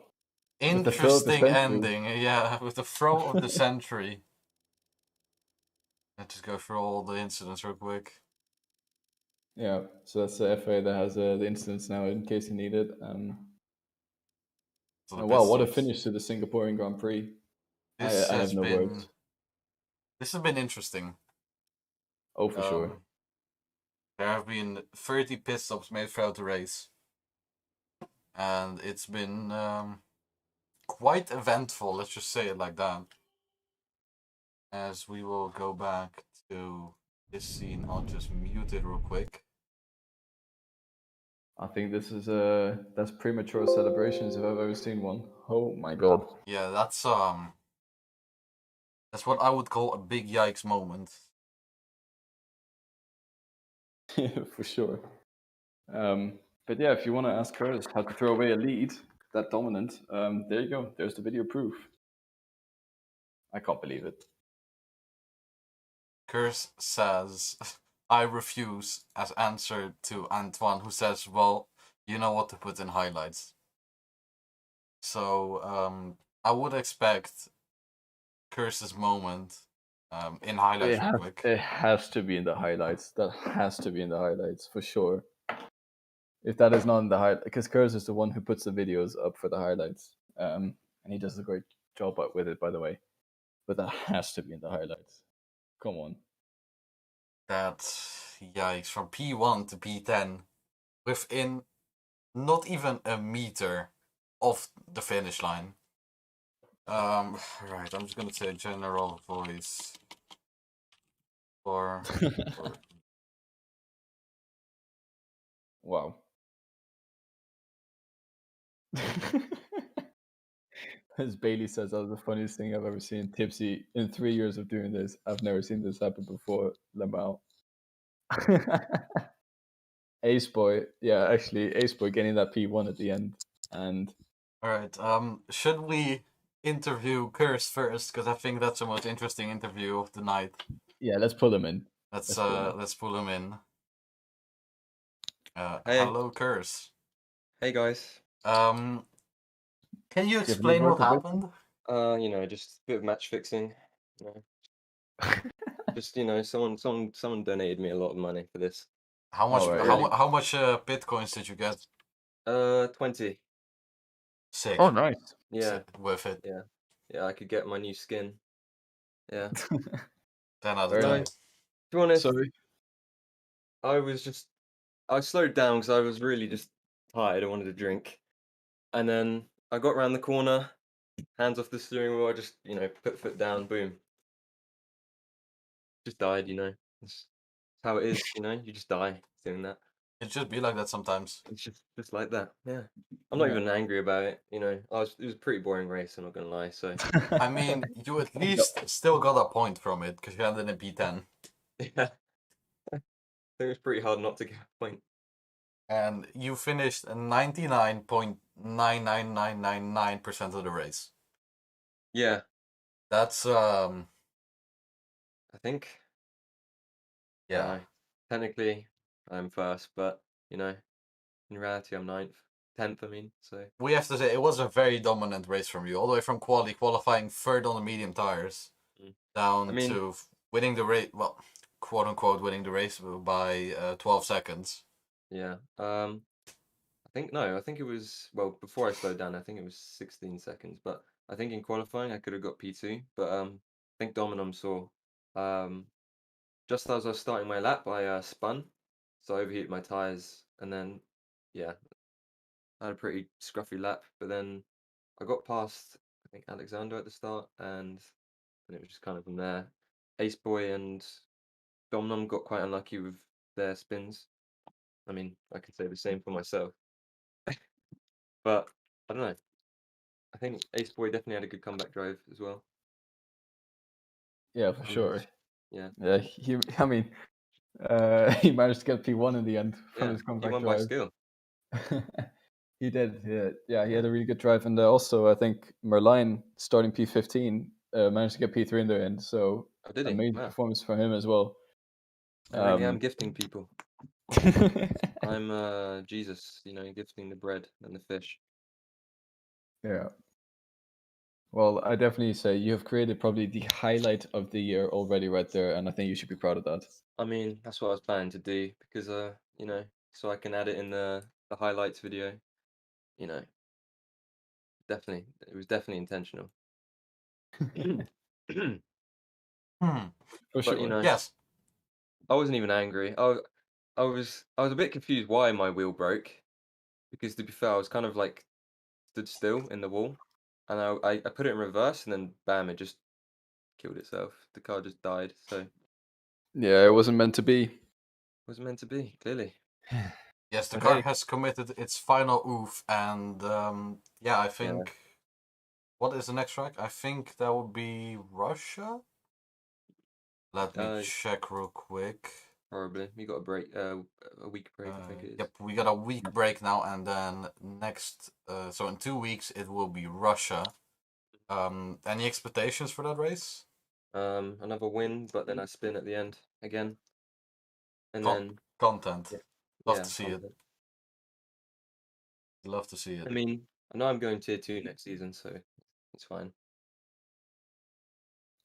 interesting ending. Yeah, with the throw of the century. Let's just go through all the incidents real quick. Yeah, so that's the FA that has the incidents now in case you need it. Wow, what a finish to the Singaporean Grand Prix. I have no words. This has been interesting. Oh, for sure. There have been 30 pit stops made throughout the race. And it's been quite eventful, let's just say it like that. As we will go back to this scene, I'll just mute it real quick. I think this is that's premature celebrations if I've ever seen one. Oh my god. Yeah, that's what I would call a big yikes moment. For sure. But yeah, if you want to ask Curtis how to throw away a lead that dominant, there you go. There's the video proof. I can't believe it. Curse says, I refuse, as answer to Antoine, who says, well, you know what to put in highlights. So, I would expect Curse's moment in highlights real quick. It has to be in the highlights. That has to be in the highlights, for sure. If that is not in the highlights, because Curse is the one who puts the videos up for the highlights. And he does a great job with it, by the way. but that has to be in the highlights. Come on. That's yikes. From P1 to P10 within not even a meter of the finish line. Right, I'm just gonna say general voice for Wow. As Bailey says, that was the funniest thing I've ever seen. Tipsy, in 3 years of doing this, I've never seen this happen before. Lamau. Ace Boy, yeah, actually, Ace Boy getting that P1 at the end. And Alright, should we interview Curse first? Because I think that's the most interesting interview of the night. yeah, let's pull him in. Let's pull him in. Hey. Hello, Curse. Hey guys. Can you you explain word what for happened? Just a bit of match fixing. Just someone donated me a lot of money for this. How much? Alright, how much bitcoins did you get? 20. Sick. Oh, nice. Yeah, Worth it. yeah. I could get my new skin. Yeah. 10 out of Very 10. nice. To be honest, Sorry. I slowed down because I was really just tired. I wanted to drink, and then I got around the corner, hands off the steering wheel. I just put foot down, boom. Just died. It's how it is. You just die doing that. It should be like that sometimes. It's just like that. Yeah. I'm not Yeah. even angry about it. It was a pretty boring race. I'm not gonna lie. So I mean, you at least still got a point from it because you ended in P10. yeah, I think it was pretty hard not to get a point. And you finished 99.99999% of the race. Yeah, That's I think. yeah. Technically, I'm first, but in reality, I'm 9th, 10th. I mean, so We have to say it was a very dominant race from you, all the way from qualifying third on the medium tires Mm. down I mean- to winning the race. Well, quote unquote, winning the race by 12 seconds. yeah. I think it was before I slowed down. I think it was 16 seconds, but I think in qualifying I could have got P2, but I think Dominum saw. Just as I was starting my lap, I spun, so I overheated my tires, and then yeah, I had a pretty scruffy lap. But then I got past I think Alexander at the start, and it was just kind of from there. Ace Boy and Domnum got quite unlucky with their spins. I mean, I can say the same for myself, but I don't know. I think Ace Boy definitely had a good comeback drive as well. Yeah, for sure. Yeah. Yeah, I mean, he managed to get P1 in the end from Yeah, his he comeback won by drive. skill. He did. Yeah, he had a really good drive, and also I think Merline starting P15 managed to get P3 in the end. So Oh, did he? amazing Wow. performance for him as well. I really am gifting people. I'm Jesus, gifting the bread and the fish. Yeah. Well, I definitely say you have created probably the highlight of the year already right there, and I think you should be proud of that. I mean, that's what I was planning to do because so I can add it in the highlights video. Definitely, it was definitely intentional. Hmm. For But sure. Yes. I wasn't even angry. I was a bit confused why my wheel broke, because to be fair, I was kind of like stood still in the wall, and I put it in reverse, and then bam, it just killed itself. The car just died. So it Yeah, it wasn't meant to be. wasn't meant to be, clearly. Yes, the But car hey. has committed its final oof, and I think. What is the next track? I think that would be Russia. Let me check real quick. Probably. We got a break, a week break, I think it is. Yep, we got a week break now, and then next, so in 2 weeks it will be Russia. Any expectations for that race? Another win, but then I spin at the end again, and then Content. yeah, Love to see it. content. Love to see it. I mean, I know I'm going tier 2 next season, so it's fine.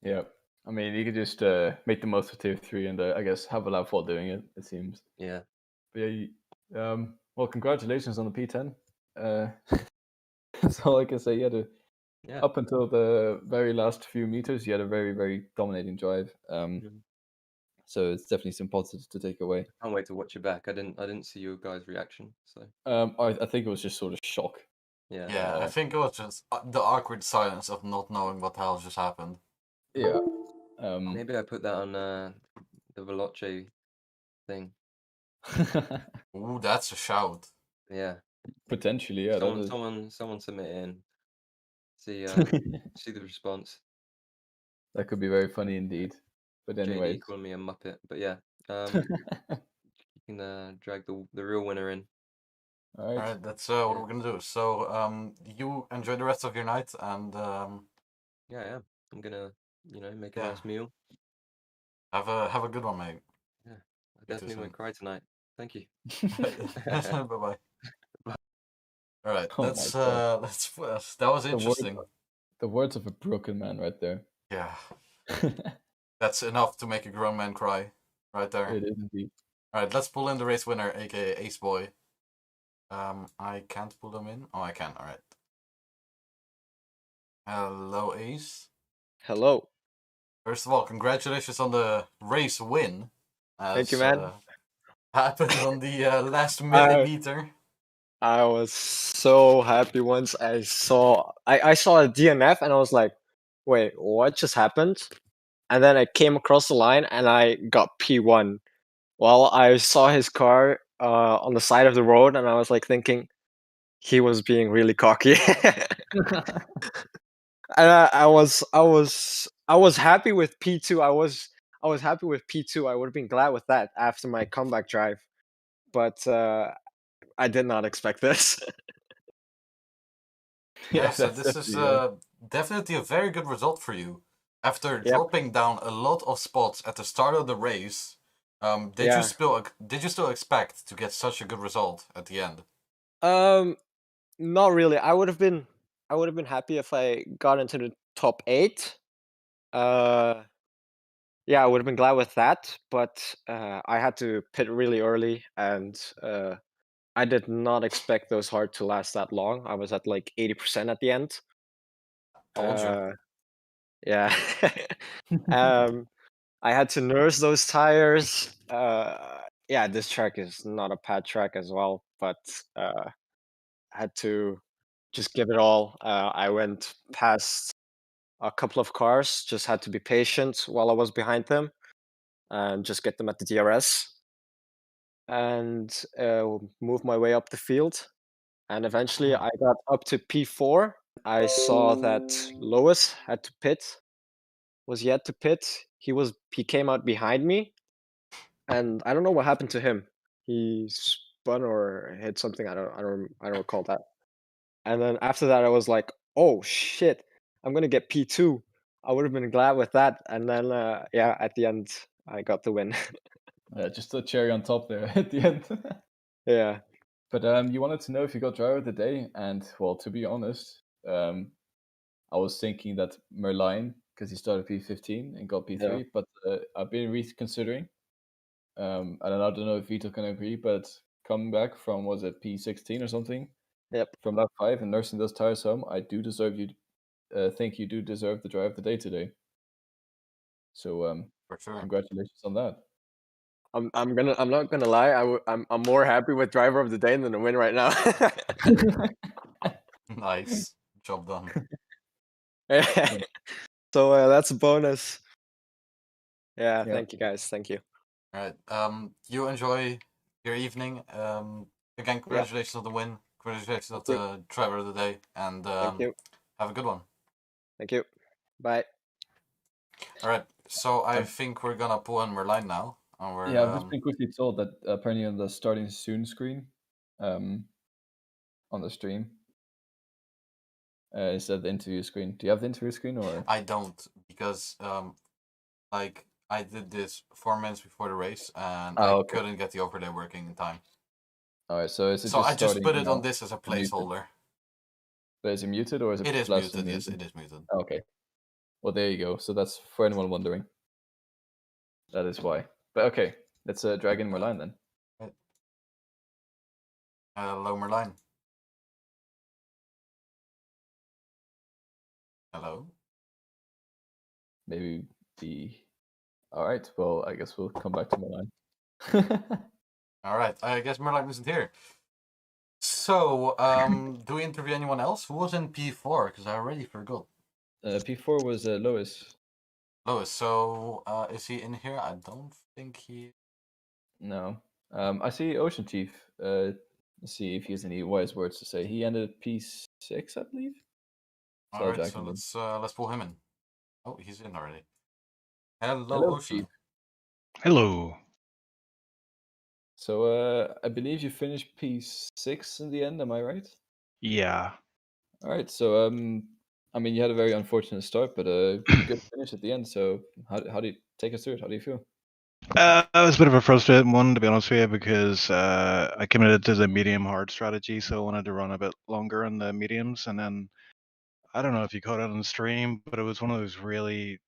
Yeah. I mean, you could just make the most of tier 3 and I guess have a laugh while doing it, it seems. Yeah. But yeah, well, congratulations on the P10. That's all I can say. You had a Yeah. Up until the very last few meters, you had a very, very dominating drive. Mhm. So it's definitely some positives to take away. Can't wait to watch it back. I didn't see your guys' reaction, so I think it was just sort of shock. yeah. Yeah, I think it was just the awkward silence of not knowing what the hell just happened. Yeah. Maybe I put that on the Veloce thing. Ooh, that's a shout. Yeah. Potentially, yeah. Someone submit it in. See see the response. That could be very funny indeed. But anyways. JD calling me a muppet, but yeah. You can drag the real winner in. All right. Alright, that's what we're gonna do. So, you enjoy the rest of your night, and Yeah. I'm gonna, make a yeah, nice meal. have a good one, mate. Yeah. I Speak to you definitely won't cry tonight. Thank you. soon. Bye bye. All right, Oh my God. that was The interesting. the words of a broken man right there. Yeah, It that's enough to make a grown man cry, right there. is indeed. All right, let's pull in the race winner, aka Ace Boy. I can't pull them in. Oh, I can. All right. Hello, Ace. Hello. First of all, congratulations on the race win. Thank you, As man. happened on the last I millimeter. I was so happy once I saw a DNF and I was like, wait, what just happened? And then I came across the line and I got P1. Well, I saw his car on the side of the road and I was like thinking he was being really cocky. And I was happy with P2. I was happy with P2. I would have been glad with that after my comeback drive. But I did not expect this. Yeah, Yeah, so that's this is definitely definitely a very good result for you. After Yep. dropping down a lot of spots at the start of the race, Yeah. did you still expect to get such a good result at the end? Not really. I would have been happy if I got into the top 8. Uh, yeah, I would have been glad with that, but I had to pit really early, and I did not expect those hard to last that long. I was at like 80% at the end. Told you. Yeah. um, I had to nurse those tires. Yeah, this track is not a pad track as well, but I had to just give it all. I went past a couple of cars, just had to be patient while I was behind them and just get them at the DRS and move my way up the field. And eventually I got up to P4. I saw that Lois had to pit, was yet to pit. He came out behind me, and I don't know what happened to him. He spun or hit something. I don't recall that. And then after that, I was like, "Oh shit, I'm gonna get P2." I would have been glad with that. And then, yeah, at the end, I got the win. just a cherry on top there at the end. Yeah. But you wanted to know if you got driver of the day, and well, to be honest, I was thinking that Merlin, because he started P15 and got P3, Yeah. but I've been reconsidering. And I don't know if Vito can agree, but coming back from, was it P16 or something, Yep. from lap 5 and nursing those tires home, I do deserve you. Think you do deserve the drive of the day today. So For sure. congratulations on that. I'm not gonna lie. I'm more happy with driver of the day than the win right now. Nice. Job done. So that's a bonus. Yeah. Yeah. Thank you, guys. Thank you. Alright. You enjoy your evening. Again, congratulations on the win. Congratulations on Thank you. the driver of the day. And Thank you. have a good one. Thank you. Bye. Alright, so I think we're gonna pull in Merlin now. And we're Yeah, I've just been quickly told that apparently on the starting soon screen, on the stream, instead of the interview screen. Do you have the interview screen or? I don't, because like I did this 4 minutes before the race and I Okay. couldn't get the overlay working in time. All right, so is it So just I just starting put it now on this as a and muted? placeholder. But is it muted or is it? It is blasting muted, yes, music? it is muted. Okay. Well, there you go. So that's for anyone wondering. That is why. But okay, let's drag in Merlin then. Hello, Merlin. Hello. Maybe the. All right. Well, I guess we'll come back to Milan. All right. I guess Merlin isn't here. So, do we interview anyone else? Who was in P4? Because I already forgot. P4 was Lois. Lois. So, is he in here? I don't think he. No. I see Ocean Chief. Let's see if he has any wise words to say. He ended at P6, I believe. So All I'll right. jack So him in. let's pull him in. Oh, he's in already. Hello, Hello, Ocean. Chief. Hello. So I believe you finished P6 in the end. Am I right? Yeah. All right. So I mean, you had a very unfortunate start, but a good finish at the end. So how do you take us through it? How do you feel? It was a bit of a frustrating one, to be honest with you, because I committed to the medium hard strategy, so I wanted to run a bit longer on the mediums. And then I don't know if you caught it on the stream, but it was one of those really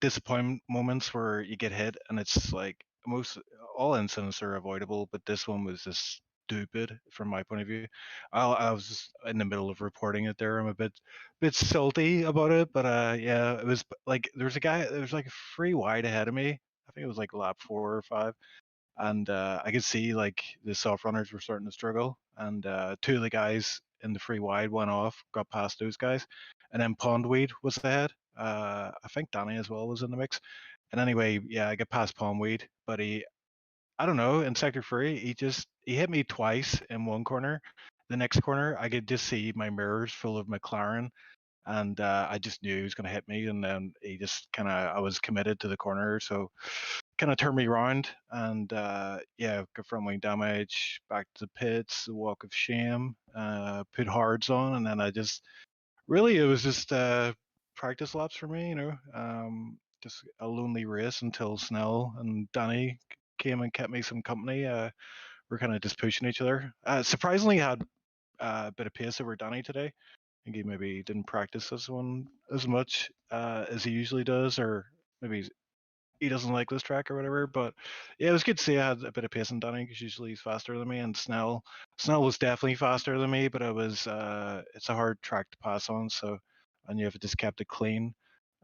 disappointing moments where you get hit, and it's like most all incidents are avoidable, but this one was just stupid from my point of view. I was just in the middle of reporting it there. I'm a bit salty about it, but yeah, it was like there was like a free wide ahead of me. I think it was like lap 4 or 5, and I could see like the soft runners were starting to struggle, and two of the guys in the free wide went off, got past those guys, and then Pondweed was ahead. I think Danny as well was in the mix. And anyway, yeah, I get past Pondweed, but I don't know, in sector 3, he hit me twice in one corner. The next corner, I could just see my mirrors full of McLaren, and I just knew he was going to hit me. And then he just I was committed to the corner, so kind of turned me around. And yeah, got front wing damage, back to the pits, the walk of shame, put hards on, and then I just really it was just practice laps for me, just a lonely race until Snell and Danny came and kept me some company. We're kind of just pushing each other. Surprisingly, had a bit of pace over Danny today. I think he maybe didn't practice this one as much as he usually does, or maybe he doesn't like this track or whatever. But yeah, it was good to see I had a bit of pace in Dunning because usually he's faster than me, and Snell was definitely faster than me, but it's a hard track to pass on. So I knew if I just kept it clean,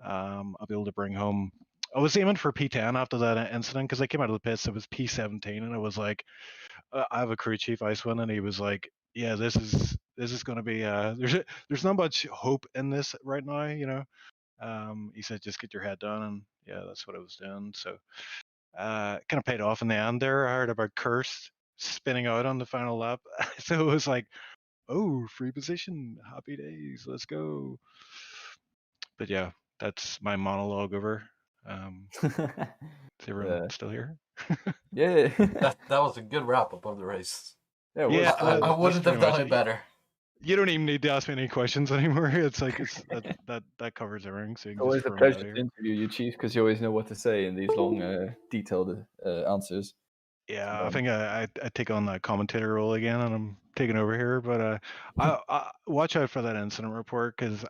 I'll be able to bring home. I was aiming for P10 after that incident because I came out of the pits. It was P17, and I was like, I have a crew chief Icewind, and he was like, "Yeah, this is going to be there's not much hope in this right now. He said, just get your head down. And yeah, that's what I was doing. So kind of paid off in the end there. I heard about Curse spinning out on the final lap. So it was like, oh, free position. Happy days. Let's go. But yeah, that's my monologue over. Is everyone Yeah. still here? Yeah. That was a good wrap up of the race. Yeah. It Yeah, was, I that's wouldn't have pretty done much it it. better. You don't even need to ask me any questions anymore. It's like that covers everything. So you It's can just always a throw me out pleasure of to here. interview you, Chief, because you always know what to say in these long, detailed answers. Yeah, I Um, think I take on that commentator role again, and I'm taking over here. But I watch out for that incident report because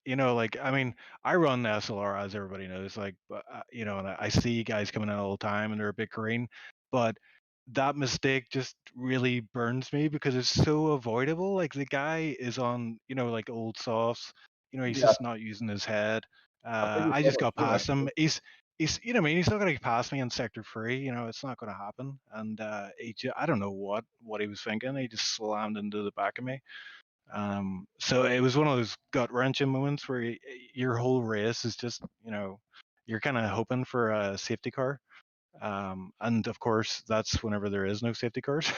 like I mean, I run the SLR as everybody knows, like, but and I see guys coming in all the time, and they're a bit green, but that mistake just really burns me because it's so avoidable. Like the guy is on, like old softs, he's yeah, just not using his head. I think we I saw just that got too, past actually. him. He's what I mean, he's not going to pass me in sector 3. It's not going to happen. And I don't know what he was thinking. He just slammed into the back of me. So it was one of those gut wrenching moments where your whole race is just, you're kind of hoping for a safety car. And of course, that's whenever there is no safety cars.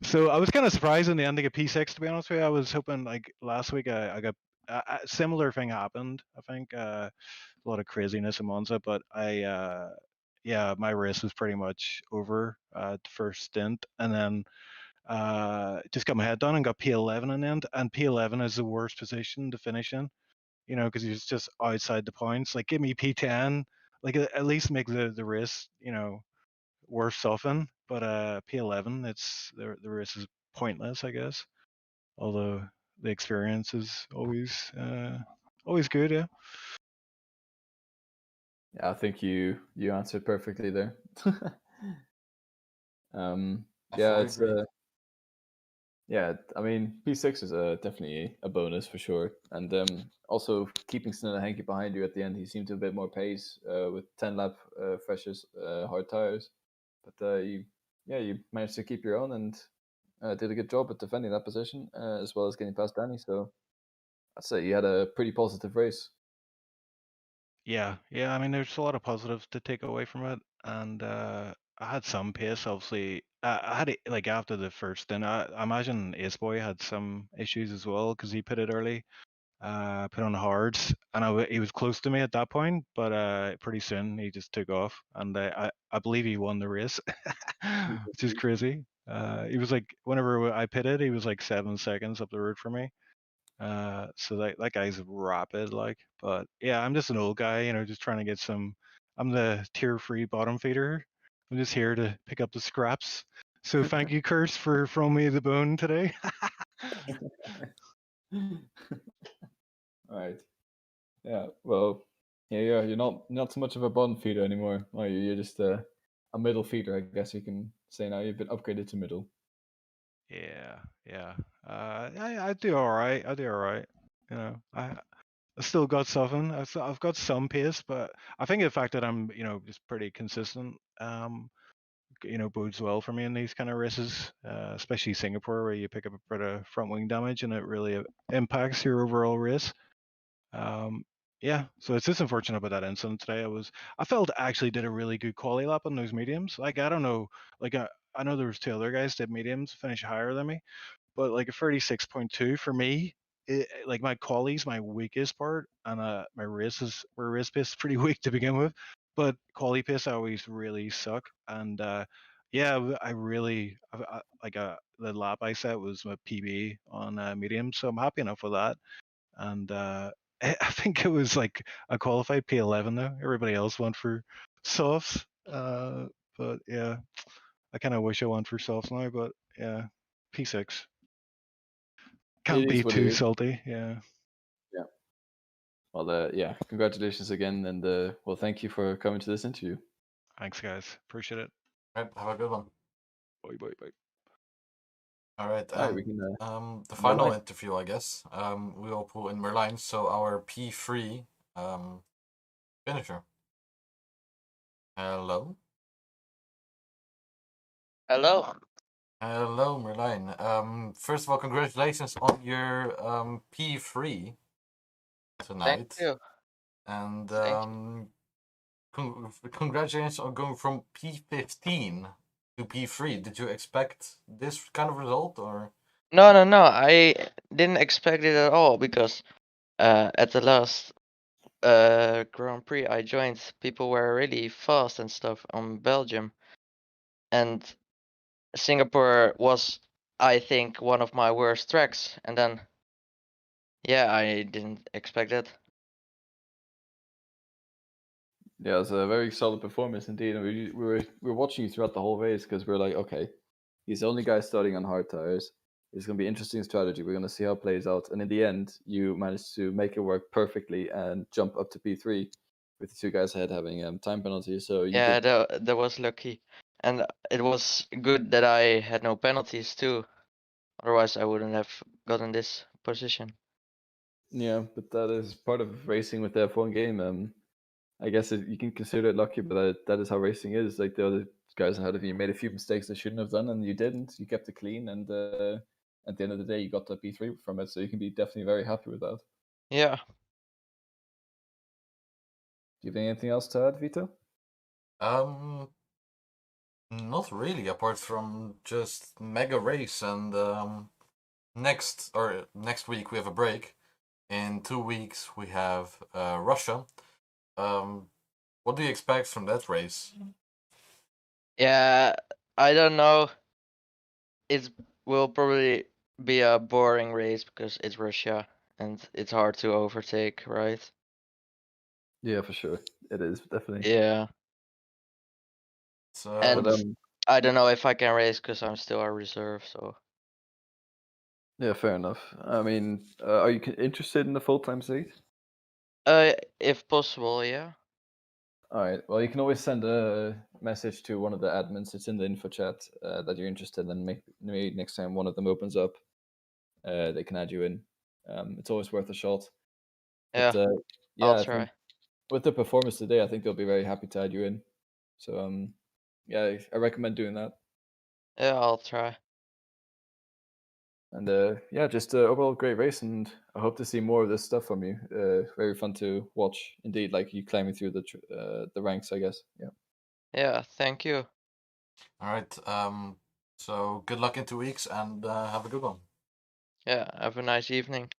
So I was kind of surprised in the end to get P6. To be honest with you, I was hoping like last week I got a similar thing happened. I think a lot of craziness in Monza, but yeah, my race was pretty much over the first stint, and then just got my head done and got P11 in the end. And P11 is the worst position to finish in, because he's just outside the points. Like, give me P10, like at least make the race, worth something. But P11, it's the race is pointless, I guess. Although the experience is always good, yeah. Yeah, I think you answered perfectly there. I Yeah, fully it's agree. Yeah, I mean, P6 is definitely a bonus for sure. And also keeping Snella Henke behind you at the end, he seemed to have a bit more pace with 10 lap freshest hard tires. But you managed to keep your own and did a good job at defending that position as well as getting past Danny. So I'd say you had a pretty positive race. Yeah, I mean, there's a lot of positives to take away from it, and I had some pace. Obviously, I had it like after the first, and I imagine Ace Boy had some issues as well because he put it early, put on the hards, and he was close to me at that point, but pretty soon he just took off, and I believe he won the race, which is crazy. He was like, whenever I pitted, he was like 7 seconds up the road from me. So that guy's rapid, like. But yeah, I'm just an old guy, just trying to get some. I'm the tier 3 bottom feeder. I'm just here to pick up the scraps. So thank you, Curse, for throwing me the bone today. All right. Yeah. Well, yeah. You're not so much of a bottom feeder anymore, are you? You're just a middle feeder, I guess you can say now. You've been upgraded to middle. Yeah. I do all right. I still got something. I've got some pace, but I think the fact that I'm, just pretty consistent, bodes well for me in these kind of races, especially Singapore, where you pick up a bit of front wing damage and it really impacts your overall race. Yeah, so it's just unfortunate about that incident today. I felt I actually did a really good quali lap on those mediums. Like, I don't know, like I know there was 2 other guys did mediums, finish higher than me, but like a 36.2 for me, like my quali's my weakest part, and my race pace is pretty weak to begin with, but quali pace I always really suck, and yeah, I really like the lap I set was my PB on medium, so I'm happy enough with that, and I think it was like a qualified P11 though. Everybody else went for softs, but yeah, I kind of wish I went for softs now, but yeah, P6. Can't It be is what it too is. salty, yeah. Yeah. Well, yeah. Congratulations again, and well, thank you for coming to this interview. Thanks, guys. Appreciate it. Right, have a good one. Bye. All right. All right, we can. The final Merlijn. interview, I guess. We will pull in Merlijn, so our P3 finisher. Hello. Hello. Hello, Merlijn. First of all, congratulations on your P3 tonight. Thank you. And Thank congratulations on going from P15 to P3. Did you expect this kind of result, or? No. I didn't expect it at all because at the last Grand Prix I joined, people were really fast and stuff on Belgium, and Singapore was, I think, one of my worst tracks. And then, yeah, I didn't expect it. Yeah, it was a very solid performance indeed. And we were watching you throughout the whole race because we're like, okay, he's the only guy starting on hard tires. It's going to be interesting strategy. We're going to see how it plays out. And in the end, you managed to make it work perfectly and jump up to P3 with the 2 guys ahead having time penalties. So you Yeah, did. that was lucky, and it was good that I had no penalties too. Otherwise, I wouldn't have gotten this position. Yeah, but that is part of racing with the F1 game. I guess you can consider it lucky, but that is how racing is. Like the other guys ahead of you made a few mistakes they shouldn't have done, and you didn't. You kept it clean, and at the end of the day, you got the P3 from it. So you can be definitely very happy with that. Yeah. Do you have anything else to add, Vito? Not really, apart from just mega race, and next week we have a break. In 2 weeks we have Russia. What do you expect from that race? Yeah, I don't know. It will probably be a boring race because it's Russia and it's hard to overtake, right? Yeah, for sure. It is definitely. Yeah. So, And But I don't know if I can race because I'm still a reserve. So yeah, fair enough. I mean, are you interested in the full-time seat? if possible, yeah. All right. Well, you can always send a message to one of the admins. It's in the info chat that you're interested, and maybe next time one of them opens up, they can add you in. It's always worth a shot. But, Yeah, yeah, I'll I try. think with the performance today, I think they'll be very happy to add you in. So yeah, I recommend doing that. Yeah, I'll try. And yeah, just overall great race, and I hope to see more of this stuff from you. Very fun to watch, indeed. Like you climbing through the ranks, I guess. Yeah. Yeah, thank you. All right. So good luck in 2 weeks, and have a good one. Yeah, have a nice evening.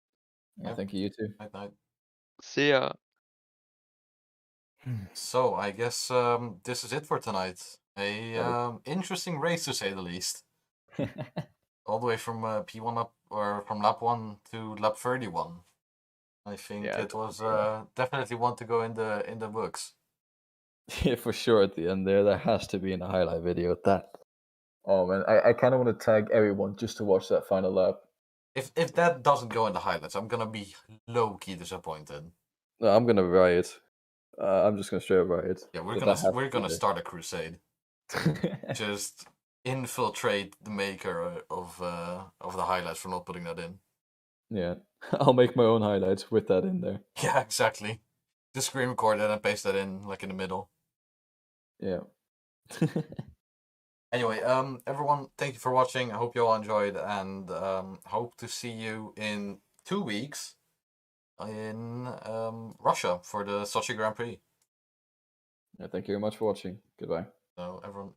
Yeah. Yep. Thank you. You too. Night, night. See ya. So I guess this is it for tonight. Interesting race to say the least. All the way from P1 up, or from lap 1 to lap 31. I think Yeah, it was definitely one to go in the books. Yeah, for sure. At the end there has to be in a highlight video. That. Oh man, I kind of want to tag everyone just to watch that final lap. If that doesn't go in the highlights, I'm gonna be low key disappointed. No, I'm gonna riot. I'm just gonna straight up riot. Yeah, But that has to we're be gonna there. start a crusade. Just infiltrate the maker of the highlights for not putting that in. Yeah, I'll make my own highlights with that in there. Yeah, exactly. Just screen record it and paste that in, like in the middle. Yeah. Anyway, everyone, thank you for watching. I hope you all enjoyed, and hope to see you in 2 weeks in Russia for the Sochi Grand Prix. Yeah, thank you very much for watching. Goodbye. So everyone.